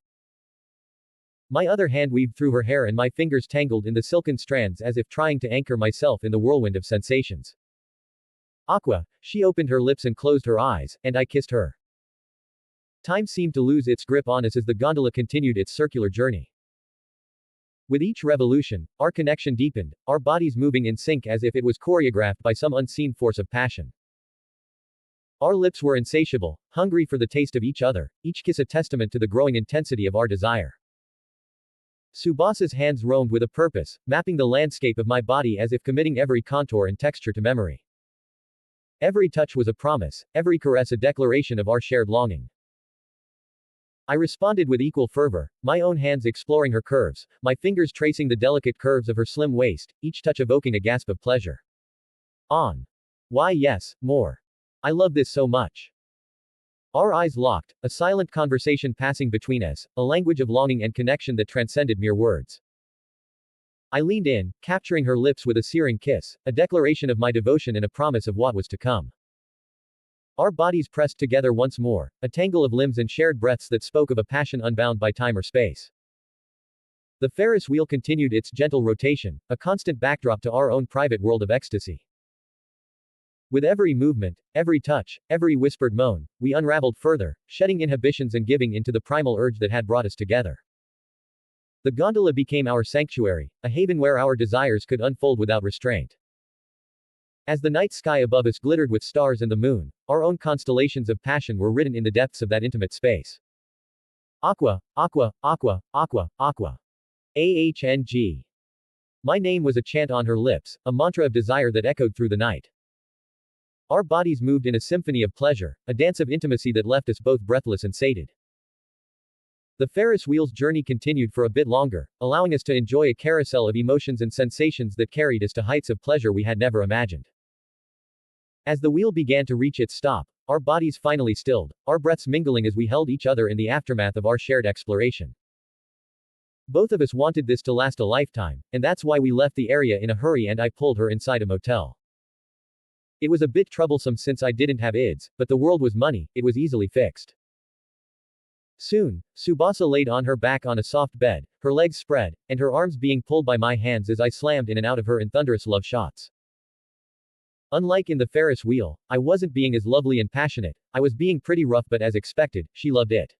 My other hand weaved through her hair and my fingers tangled in the silken strands as if trying to anchor myself in the whirlwind of sensations. Aqua, she opened her lips and closed her eyes, and I kissed her. Time seemed to lose its grip on us as the gondola continued its circular journey. With each revolution, our connection deepened, our bodies moving in sync as if it was choreographed by some unseen force of passion. Our lips were insatiable, hungry for the taste of each other, each kiss a testament to the growing intensity of our desire. Tsubasa's hands roamed with a purpose, mapping the landscape of my body as if committing every contour and texture to memory. Every touch was a promise, every caress a declaration of our shared longing. I responded with equal fervor, my own hands exploring her curves, my fingers tracing the delicate curves of her slim waist, each touch evoking a gasp of pleasure. On. Why yes, more. I love this so much. Our eyes locked, a silent conversation passing between us, a language of longing and connection that transcended mere words. I leaned in, capturing her lips with a searing kiss, a declaration of my devotion and a promise of what was to come. Our bodies pressed together once more, a tangle of limbs and shared breaths that spoke of a passion unbound by time or space. The Ferris wheel continued its gentle rotation, a constant backdrop to our own private world of ecstasy. With every movement, every touch, every whispered moan, we unraveled further, shedding inhibitions and giving into the primal urge that had brought us together. The gondola became our sanctuary, a haven where our desires could unfold without restraint. As the night sky above us glittered with stars and the moon, our own constellations of passion were written in the depths of that intimate space. Aqua, aqua, aqua, aqua, aqua. AHNG. My name was a chant on her lips, a mantra of desire that echoed through the night. Our bodies moved in a symphony of pleasure, a dance of intimacy that left us both breathless and sated. The Ferris wheel's journey continued for a bit longer, allowing us to enjoy a carousel of emotions and sensations that carried us to heights of pleasure we had never imagined. As the wheel began to reach its stop, our bodies finally stilled, our breaths mingling as we held each other in the aftermath of our shared exploration. Both of us wanted this to last a lifetime, and that's why we left the area in a hurry and I pulled her inside a motel. It was a bit troublesome since I didn't have IDs, but the world was money, it was easily fixed. Soon, Tsubasa laid on her back on a soft bed, her legs spread, and her arms being pulled by my hands as I slammed in and out of her in thunderous love shots. Unlike in the Ferris wheel, I wasn't being as lovely and passionate, I was being pretty rough, but as expected, she loved it.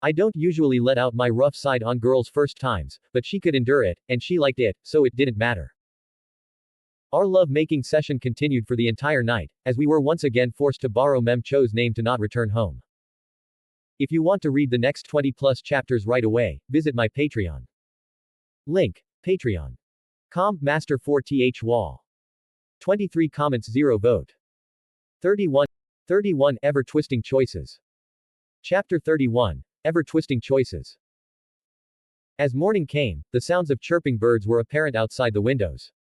I don't usually let out my rough side on girls first times, but she could endure it, and she liked it, so it didn't matter. Our love-making session continued for the entire night, as we were once again forced to borrow Mem Cho's name to not return home. If you want to read the next 20+ chapters right away, visit my Patreon. Link, Patreon.com, Master 4th Wall. 23 comments 0 vote. 31 Ever-twisting choices. Chapter 31, Ever-twisting choices. As morning came, the sounds of chirping birds were apparent outside the windows.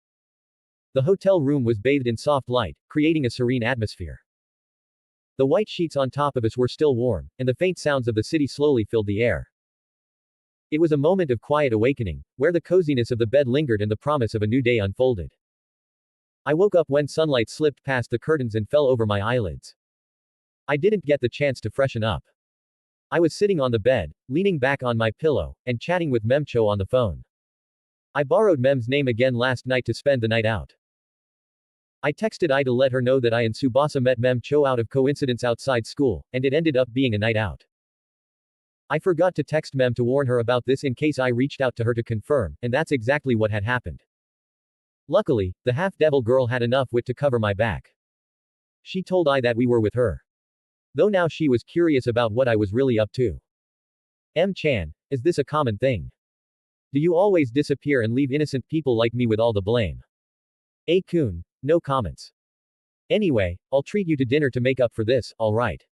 The hotel room was bathed in soft light, creating a serene atmosphere. The white sheets on top of us were still warm, and the faint sounds of the city slowly filled the air. It was a moment of quiet awakening, where the coziness of the bed lingered and the promise of a new day unfolded. I woke up when sunlight slipped past the curtains and fell over my eyelids. I didn't get the chance to freshen up. I was sitting on the bed, leaning back on my pillow, and chatting with Mem Cho on the phone. I borrowed Mem's name again last night to spend the night out. I texted I to let her know that I and Tsubasa met Mem Cho out of coincidence outside school, and it ended up being a night out. I forgot to text Mem to warn her about this in case I reached out to her to confirm, and that's exactly what had happened. Luckily, the half-devil girl had enough wit to cover my back. She told I that we were with her. Though now she was curious about what I was really up to. M-chan, is this a common thing? Do you always disappear and leave innocent people like me with all the blame? A-kun, no comments. Anyway, I'll treat you to dinner to make up for this, alright?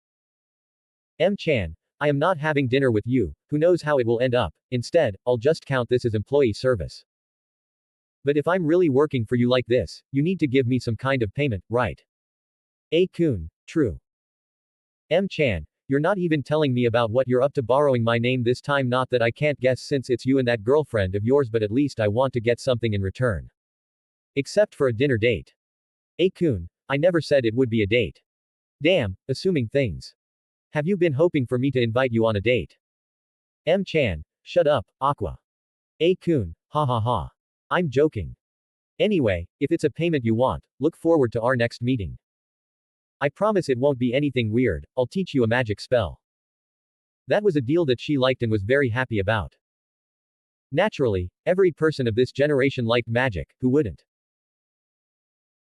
M-chan, I am not having dinner with you, who knows how it will end up, instead, I'll just count this as employee service. But if I'm really working for you like this, you need to give me some kind of payment, right? A-kun, true. M-chan, you're not even telling me about what you're up to borrowing my name this time, not that I can't guess since it's you and that girlfriend of yours, but at least I want to get something in return. Except for a dinner date. A-kun, I never said it would be a date. Damn, assuming things. Have you been hoping for me to invite you on a date? M-chan, shut up, Aqua. A-kun, ha ha ha. I'm joking. Anyway, if it's a payment you want, look forward to our next meeting. I promise it won't be anything weird, I'll teach you a magic spell. That was a deal that she liked and was very happy about. Naturally, every person of this generation liked magic, who wouldn't?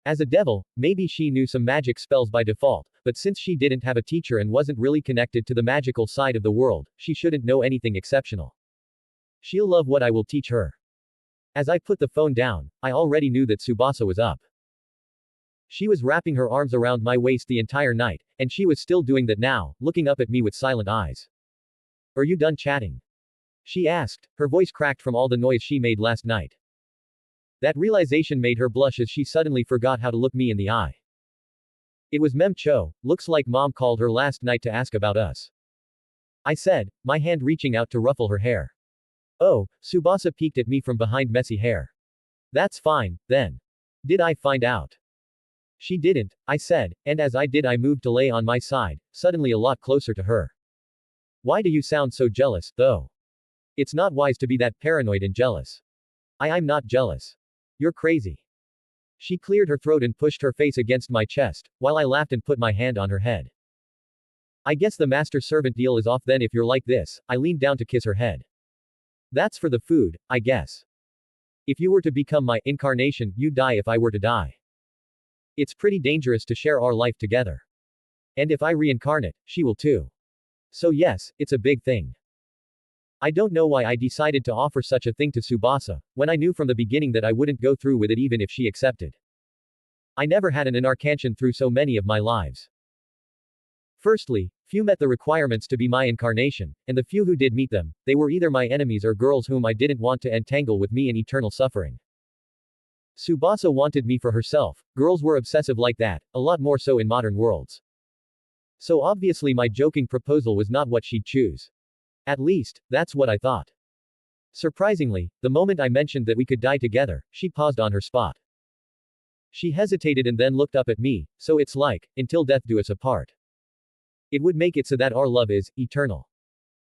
As a devil, maybe she knew some magic spells by default, but since she didn't have a teacher and wasn't really connected to the magical side of the world, she shouldn't know anything exceptional. She'll love what I will teach her. As I put the phone down, I already knew that Tsubasa was up. She was wrapping her arms around my waist the entire night, and she was still doing that now, looking up at me with silent eyes. Are you done chatting? She asked, her voice cracked from all the noise she made last night. That realization made her blush as she suddenly forgot how to look me in the eye. It was Mem Cho, looks like mom called her last night to ask about us. I said, my hand reaching out to ruffle her hair. Oh, Tsubasa peeked at me from behind messy hair. That's fine, then. Did I find out? She didn't, I said, and as I did I moved to lay on my side, suddenly a lot closer to her. Why do you sound so jealous, though? It's not wise to be that paranoid and jealous. I'm not jealous. You're crazy. She cleared her throat and pushed her face against my chest, while I laughed and put my hand on her head. I guess the master-servant deal is off then if you're like this, I leaned down to kiss her head. That's for the food, I guess. If you were to become my incarnation, you'd die if I were to die. It's pretty dangerous to share our life together. And if I reincarnate, she will too. So yes, it's a big thing. I don't know why I decided to offer such a thing to Tsubasa, when I knew from the beginning that I wouldn't go through with it even if she accepted. I never had an incarnation through so many of my lives. Firstly, Few met the requirements to be my incarnation, and the few who did meet them, they were either my enemies or girls whom I didn't want to entangle with me in eternal suffering. Tsubasa wanted me for herself. Girls were obsessive like that, a lot more so in modern worlds. So obviously my joking proposal was not what she'd choose. At least, that's what I thought. Surprisingly, the moment I mentioned that we could die together, she paused on her spot. She hesitated and then looked up at me. So it's like, until death do us apart. It would make it so that our love is eternal.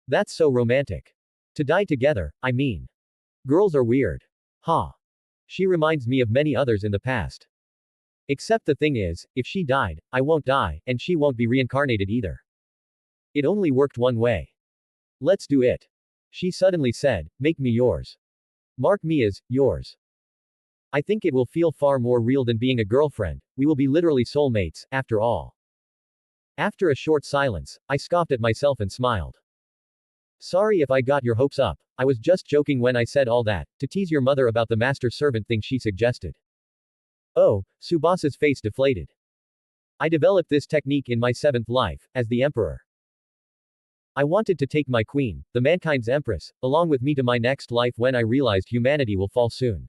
That's so romantic. To die together, I mean. Girls are weird. Huh. She reminds me of many others in the past. Except the thing is, if she died, I won't die, and she won't be reincarnated either. It only worked one way. Let's do it. She suddenly said, make me yours. Mark me as yours. I think it will feel far more real than being a girlfriend. We will be literally soulmates, after all. After a short silence, I scoffed at myself and smiled. Sorry if I got your hopes up. I was just joking when I said all that, to tease your mother about the master-servant thing she suggested. Oh, Tsubasa's face deflated. I developed this technique in my 7th life, as the emperor. I wanted to take my queen, the mankind's empress, along with me to my next life when I realized humanity will fall soon.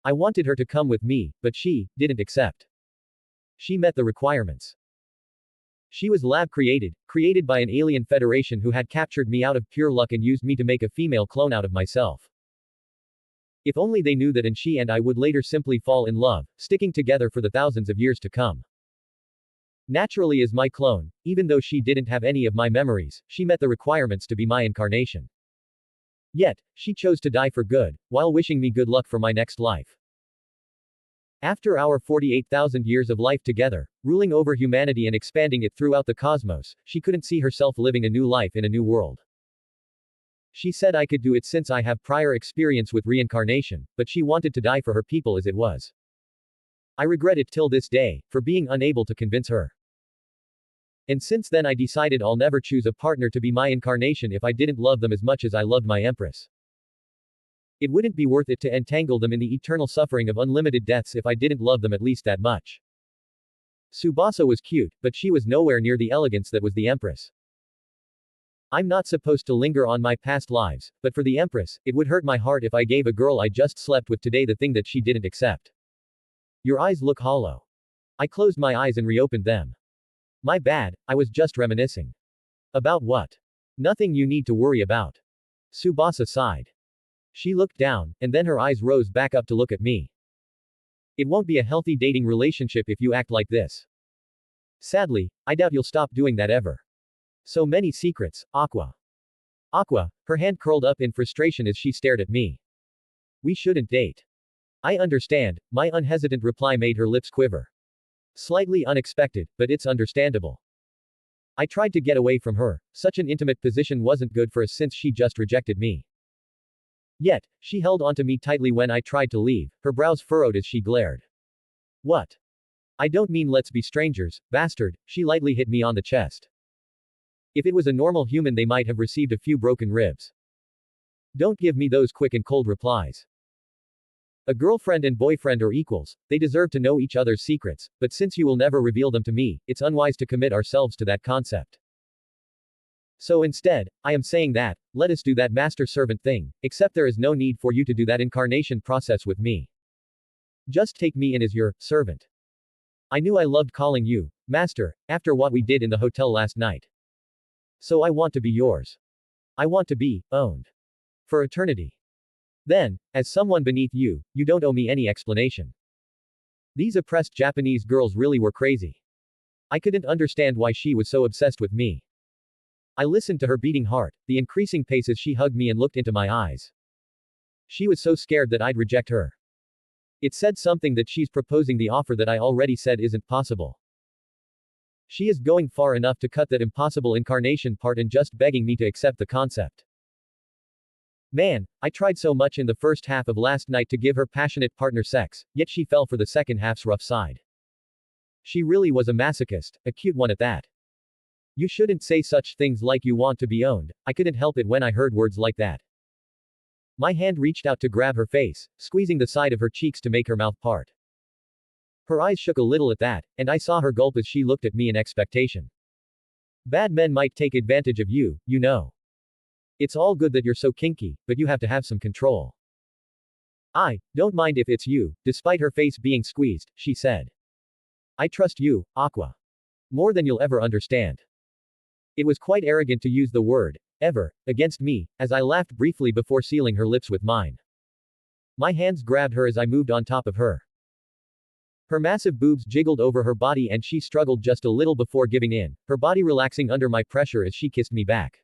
I wanted her to come with me, but she didn't accept. She met the requirements. She was lab-created, created by an alien federation who had captured me out of pure luck and used me to make a female clone out of myself. If only they knew that and she and I would later simply fall in love, sticking together for the thousands of years to come. Naturally as my clone, even though she didn't have any of my memories, she met the requirements to be my incarnation. Yet, she chose to die for good, while wishing me good luck for my next life. After our 48,000 years of life together, ruling over humanity and expanding it throughout the cosmos, she couldn't see herself living a new life in a new world. She said I could do it since I have prior experience with reincarnation, but she wanted to die for her people as it was. I regret it till this day, for being unable to convince her. And since then I decided I'll never choose a partner to be my incarnation if I didn't love them as much as I loved my empress. It wouldn't be worth it to entangle them in the eternal suffering of unlimited deaths if I didn't love them at least that much. Tsubasa was cute, but she was nowhere near the elegance that was the empress. I'm not supposed to linger on my past lives, but for the empress, it would hurt my heart if I gave a girl I just slept with today the thing that she didn't accept. Your eyes look hollow. I closed my eyes and reopened them. My bad, I was just reminiscing. About what? Nothing you need to worry about. Tsubasa sighed. She looked down, and then her eyes rose back up to look at me. It won't be a healthy dating relationship if you act like this. Sadly, I doubt you'll stop doing that ever. So many secrets, Aqua. Aqua, her hand curled up in frustration as she stared at me. We shouldn't date. I understand, my unhesitant reply made her lips quiver. Slightly unexpected, but it's understandable. I tried to get away from her. Such an intimate position wasn't good for us since she just rejected me. Yet, she held onto me tightly when I tried to leave, her brows furrowed as she glared. What? I don't mean let's be strangers, bastard, she lightly hit me on the chest. If it was a normal human they might have received a few broken ribs. Don't give me those quick and cold replies. A girlfriend and boyfriend are equals, they deserve to know each other's secrets, but since you will never reveal them to me, it's unwise to commit ourselves to that concept. So instead, I am saying that, let us do that master-servant thing, except there is no need for you to do that incarnation process with me. Just take me in as your servant. I knew I loved calling you master, after what we did in the hotel last night. So I want to be yours. I want to be owned. For eternity. Then, as someone beneath you, you don't owe me any explanation. These oppressed Japanese girls really were crazy. I couldn't understand why she was so obsessed with me. I listened to her beating heart, the increasing pace as she hugged me and looked into my eyes. She was so scared that I'd reject her. It said something that she's proposing the offer that I already said isn't possible. She is going far enough to cut that impossible incarnation part and just begging me to accept the concept. Man, I tried so much in the first half of last night to give her passionate partner sex, yet she fell for the second half's rough side. She really was a masochist, a cute one at that. You shouldn't say such things like you want to be owned. I couldn't help it when I heard words like that. My hand reached out to grab her face, squeezing the side of her cheeks to make her mouth part. Her eyes shook a little at that, and I saw her gulp as she looked at me in expectation. Bad men might take advantage of you, you know. It's all good that you're so kinky, but you have to have some control. I don't mind if it's you, despite her face being squeezed, she said. I trust you, Aqua. More than you'll ever understand. It was quite arrogant to use the word, ever, against me, as I laughed briefly before sealing her lips with mine. My hands grabbed her as I moved on top of her. Her massive boobs jiggled over her body and she struggled just a little before giving in, her body relaxing under my pressure as she kissed me back.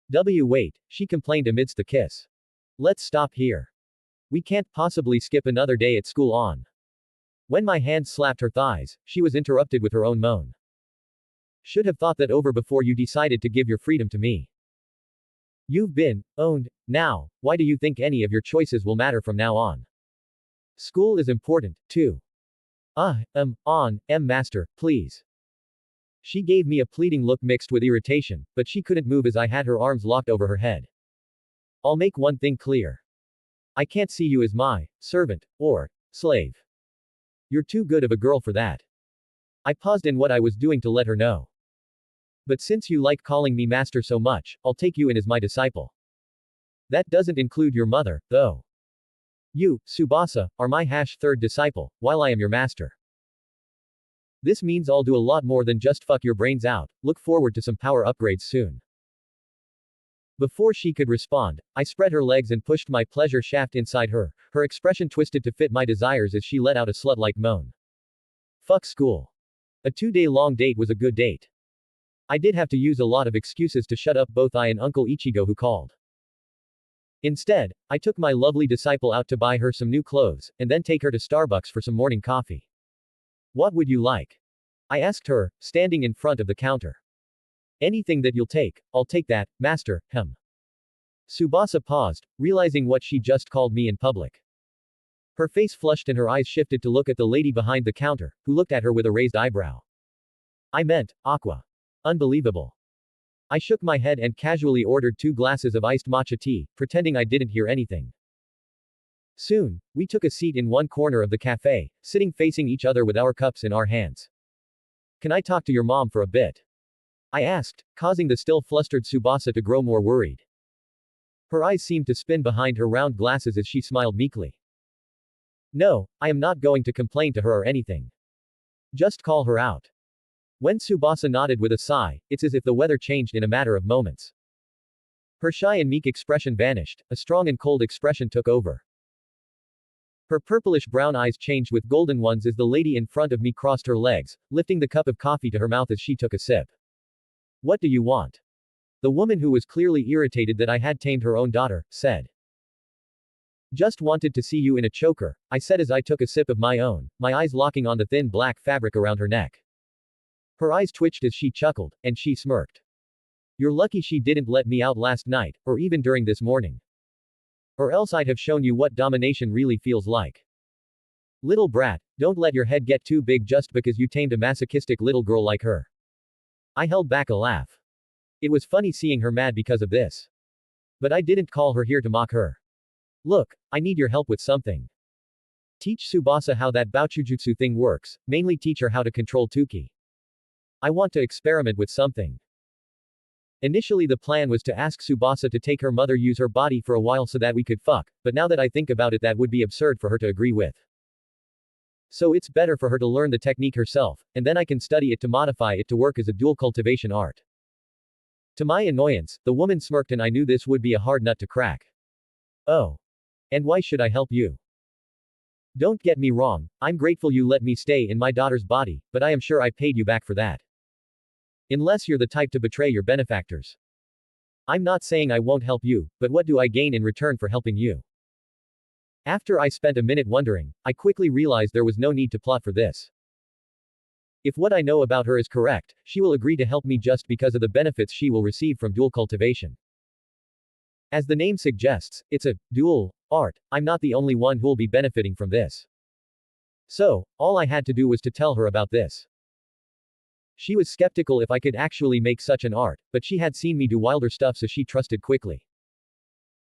Wait, she complained amidst the kiss. Let's stop here. We can't possibly skip another day at school on. When my hand slapped her thighs, she was interrupted with her own moan. Should have thought that over before you decided to give your freedom to me. You've been owned. Now, why do you think any of your choices will matter from now on? School is important, too. Master, please. She gave me a pleading look mixed with irritation, but she couldn't move as I had her arms locked over her head. I'll make one thing clear. I can't see you as my servant or slave. You're too good of a girl for that. I paused in what I was doing to let her know. But since you like calling me master so much, I'll take you in as my disciple. That doesn't include your mother, though. You, Tsubasa, are my third disciple, while I am your master. This means I'll do a lot more than just fuck your brains out. Look forward to some power upgrades soon. Before she could respond, I spread her legs and pushed my pleasure shaft inside her, her expression twisted to fit my desires as she let out a slut-like moan. Fuck school. A 2-day-long date was a good date. I did have to use a lot of excuses to shut up both I and Uncle Ichigo who called. Instead, I took my lovely disciple out to buy her some new clothes, and then take her to Starbucks for some morning coffee. What would you like? I asked her, standing in front of the counter. Anything that you'll take, I'll take that, master, Tsubasa paused, realizing what she just called me in public. Her face flushed and her eyes shifted to look at the lady behind the counter, who looked at her with a raised eyebrow. I meant, Aqua. Unbelievable. I shook my head and casually ordered 2 glasses of iced matcha tea, pretending I didn't hear anything. Soon, we took a seat in one corner of the cafe, sitting facing each other with our cups in our hands. Can I talk to your mom for a bit? I asked, causing the still flustered Tsubasa to grow more worried. Her eyes seemed to spin behind her round glasses as she smiled meekly. No, I am not going to complain to her or anything. Just call her out. When Tsubasa nodded with a sigh, it's as if the weather changed in a matter of moments. Her shy and meek expression vanished, a strong and cold expression took over. Her purplish-brown eyes changed with golden ones as the lady in front of me crossed her legs, lifting the cup of coffee to her mouth as she took a sip. What do you want? The woman who was clearly irritated that I had tamed her own daughter, said. Just wanted to see you in a choker, I said as I took a sip of my own, my eyes locking on the thin black fabric around her neck. Her eyes twitched as she chuckled, and she smirked. You're lucky she didn't let me out last night, or even during this morning. Or else I'd have shown you what domination really feels like. Little brat, don't let your head get too big just because you tamed a masochistic little girl like her. I held back a laugh. It was funny seeing her mad because of this. But I didn't call her here to mock her. Look, I need your help with something. Teach Tsubasa how that Baochujutsu thing works, mainly teach her how to control Tuki. I want to experiment with something. Initially the plan was to ask Tsubasa to take her mother use her body for a while so that we could fuck, but now that I think about it that would be absurd for her to agree with. So it's better for her to learn the technique herself, and then I can study it to modify it to work as a dual cultivation art. To my annoyance, the woman smirked and I knew this would be a hard nut to crack. Oh. And why should I help you? Don't get me wrong, I'm grateful you let me stay in my daughter's body, but I am sure I paid you back for that. Unless you're the type to betray your benefactors. I'm not saying I won't help you, but what do I gain in return for helping you? After I spent a minute wondering, I quickly realized there was no need to plot for this. If what I know about her is correct, she will agree to help me just because of the benefits she will receive from dual cultivation. As the name suggests, it's a dual art. I'm not the only one who'll be benefiting from this. So, all I had to do was to tell her about this. She was skeptical if I could actually make such an art, but she had seen me do wilder stuff so she trusted quickly.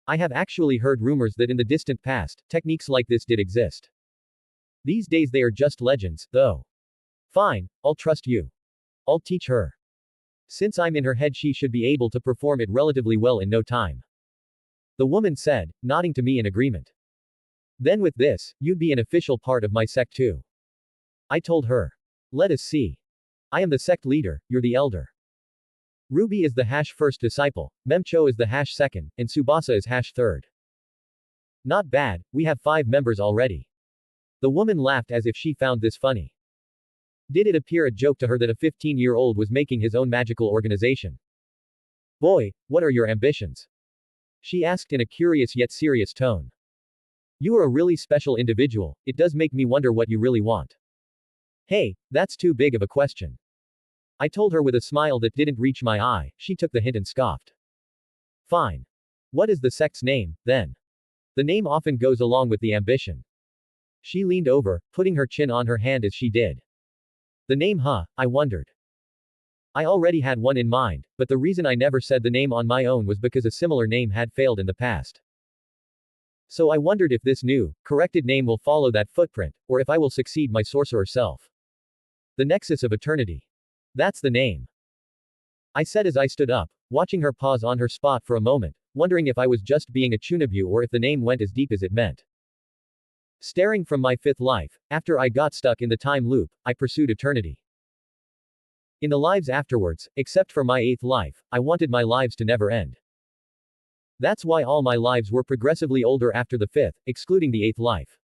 I have actually heard rumors that in the distant past, techniques like this did exist. These days they are just legends, though. Fine, I'll trust you. I'll teach her. Since I'm in her head, she should be able to perform it relatively well in no time. The woman said, nodding to me in agreement. Then with this, you'd be an official part of my sect too. I told her. Let us see. I am the sect leader, you're the elder. Ruby is the first disciple, Memcho is the second, and Tsubasa is third. Not bad, we have 5 members already. The woman laughed as if she found this funny. Did it appear a joke to her that a 15-year-old was making his own magical organization? Boy, what are your ambitions? She asked in a curious yet serious tone. You are a really special individual, it does make me wonder what you really want. Hey, that's too big of a question. I told her with a smile that didn't reach my eye, she took the hint and scoffed. Fine. What is the sect's name, then? The name often goes along with the ambition. She leaned over, putting her chin on her hand as she did. The name, huh? I wondered. I already had one in mind, but the reason I never said the name on my own was because a similar name had failed in the past. So I wondered if this new, corrected name will follow that footprint, or if I will succeed my sorcerer self. The Nexus of Eternity. That's the name. I said as I stood up, watching her pause on her spot for a moment, wondering if I was just being a Chunabu or if the name went as deep as it meant. Staring from my 5th life, after I got stuck in the time loop, I pursued eternity. In the lives afterwards, except for my 8th life, I wanted my lives to never end. That's why all my lives were progressively older after the 5th, excluding the 8th life.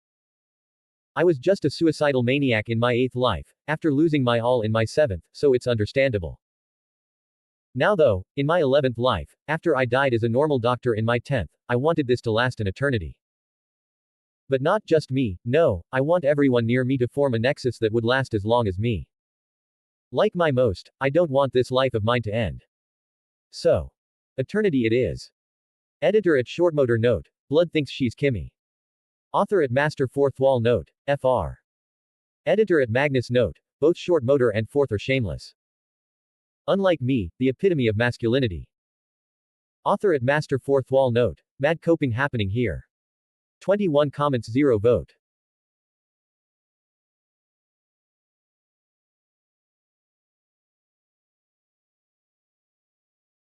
I was just a suicidal maniac in my 8th life, after losing my all in my 7th, so it's understandable. Now though, in my 11th life, after I died as a normal doctor in my 10th, I wanted this to last an eternity. But not just me, no, I want everyone near me to form a nexus that would last as long as me. Like my most, I don't want this life of mine to end. So. Eternity it is. Editor at Shortmotor Note, Blood thinks she's Kimmy. Author at Master Fourth Wall Note, Fr. Editor at Magnus Note, both Shortmotor and Fourth are shameless. Unlike me, the epitome of masculinity. Author at Master Fourth Wall Note, mad coping happening here. 21 comments 0 vote.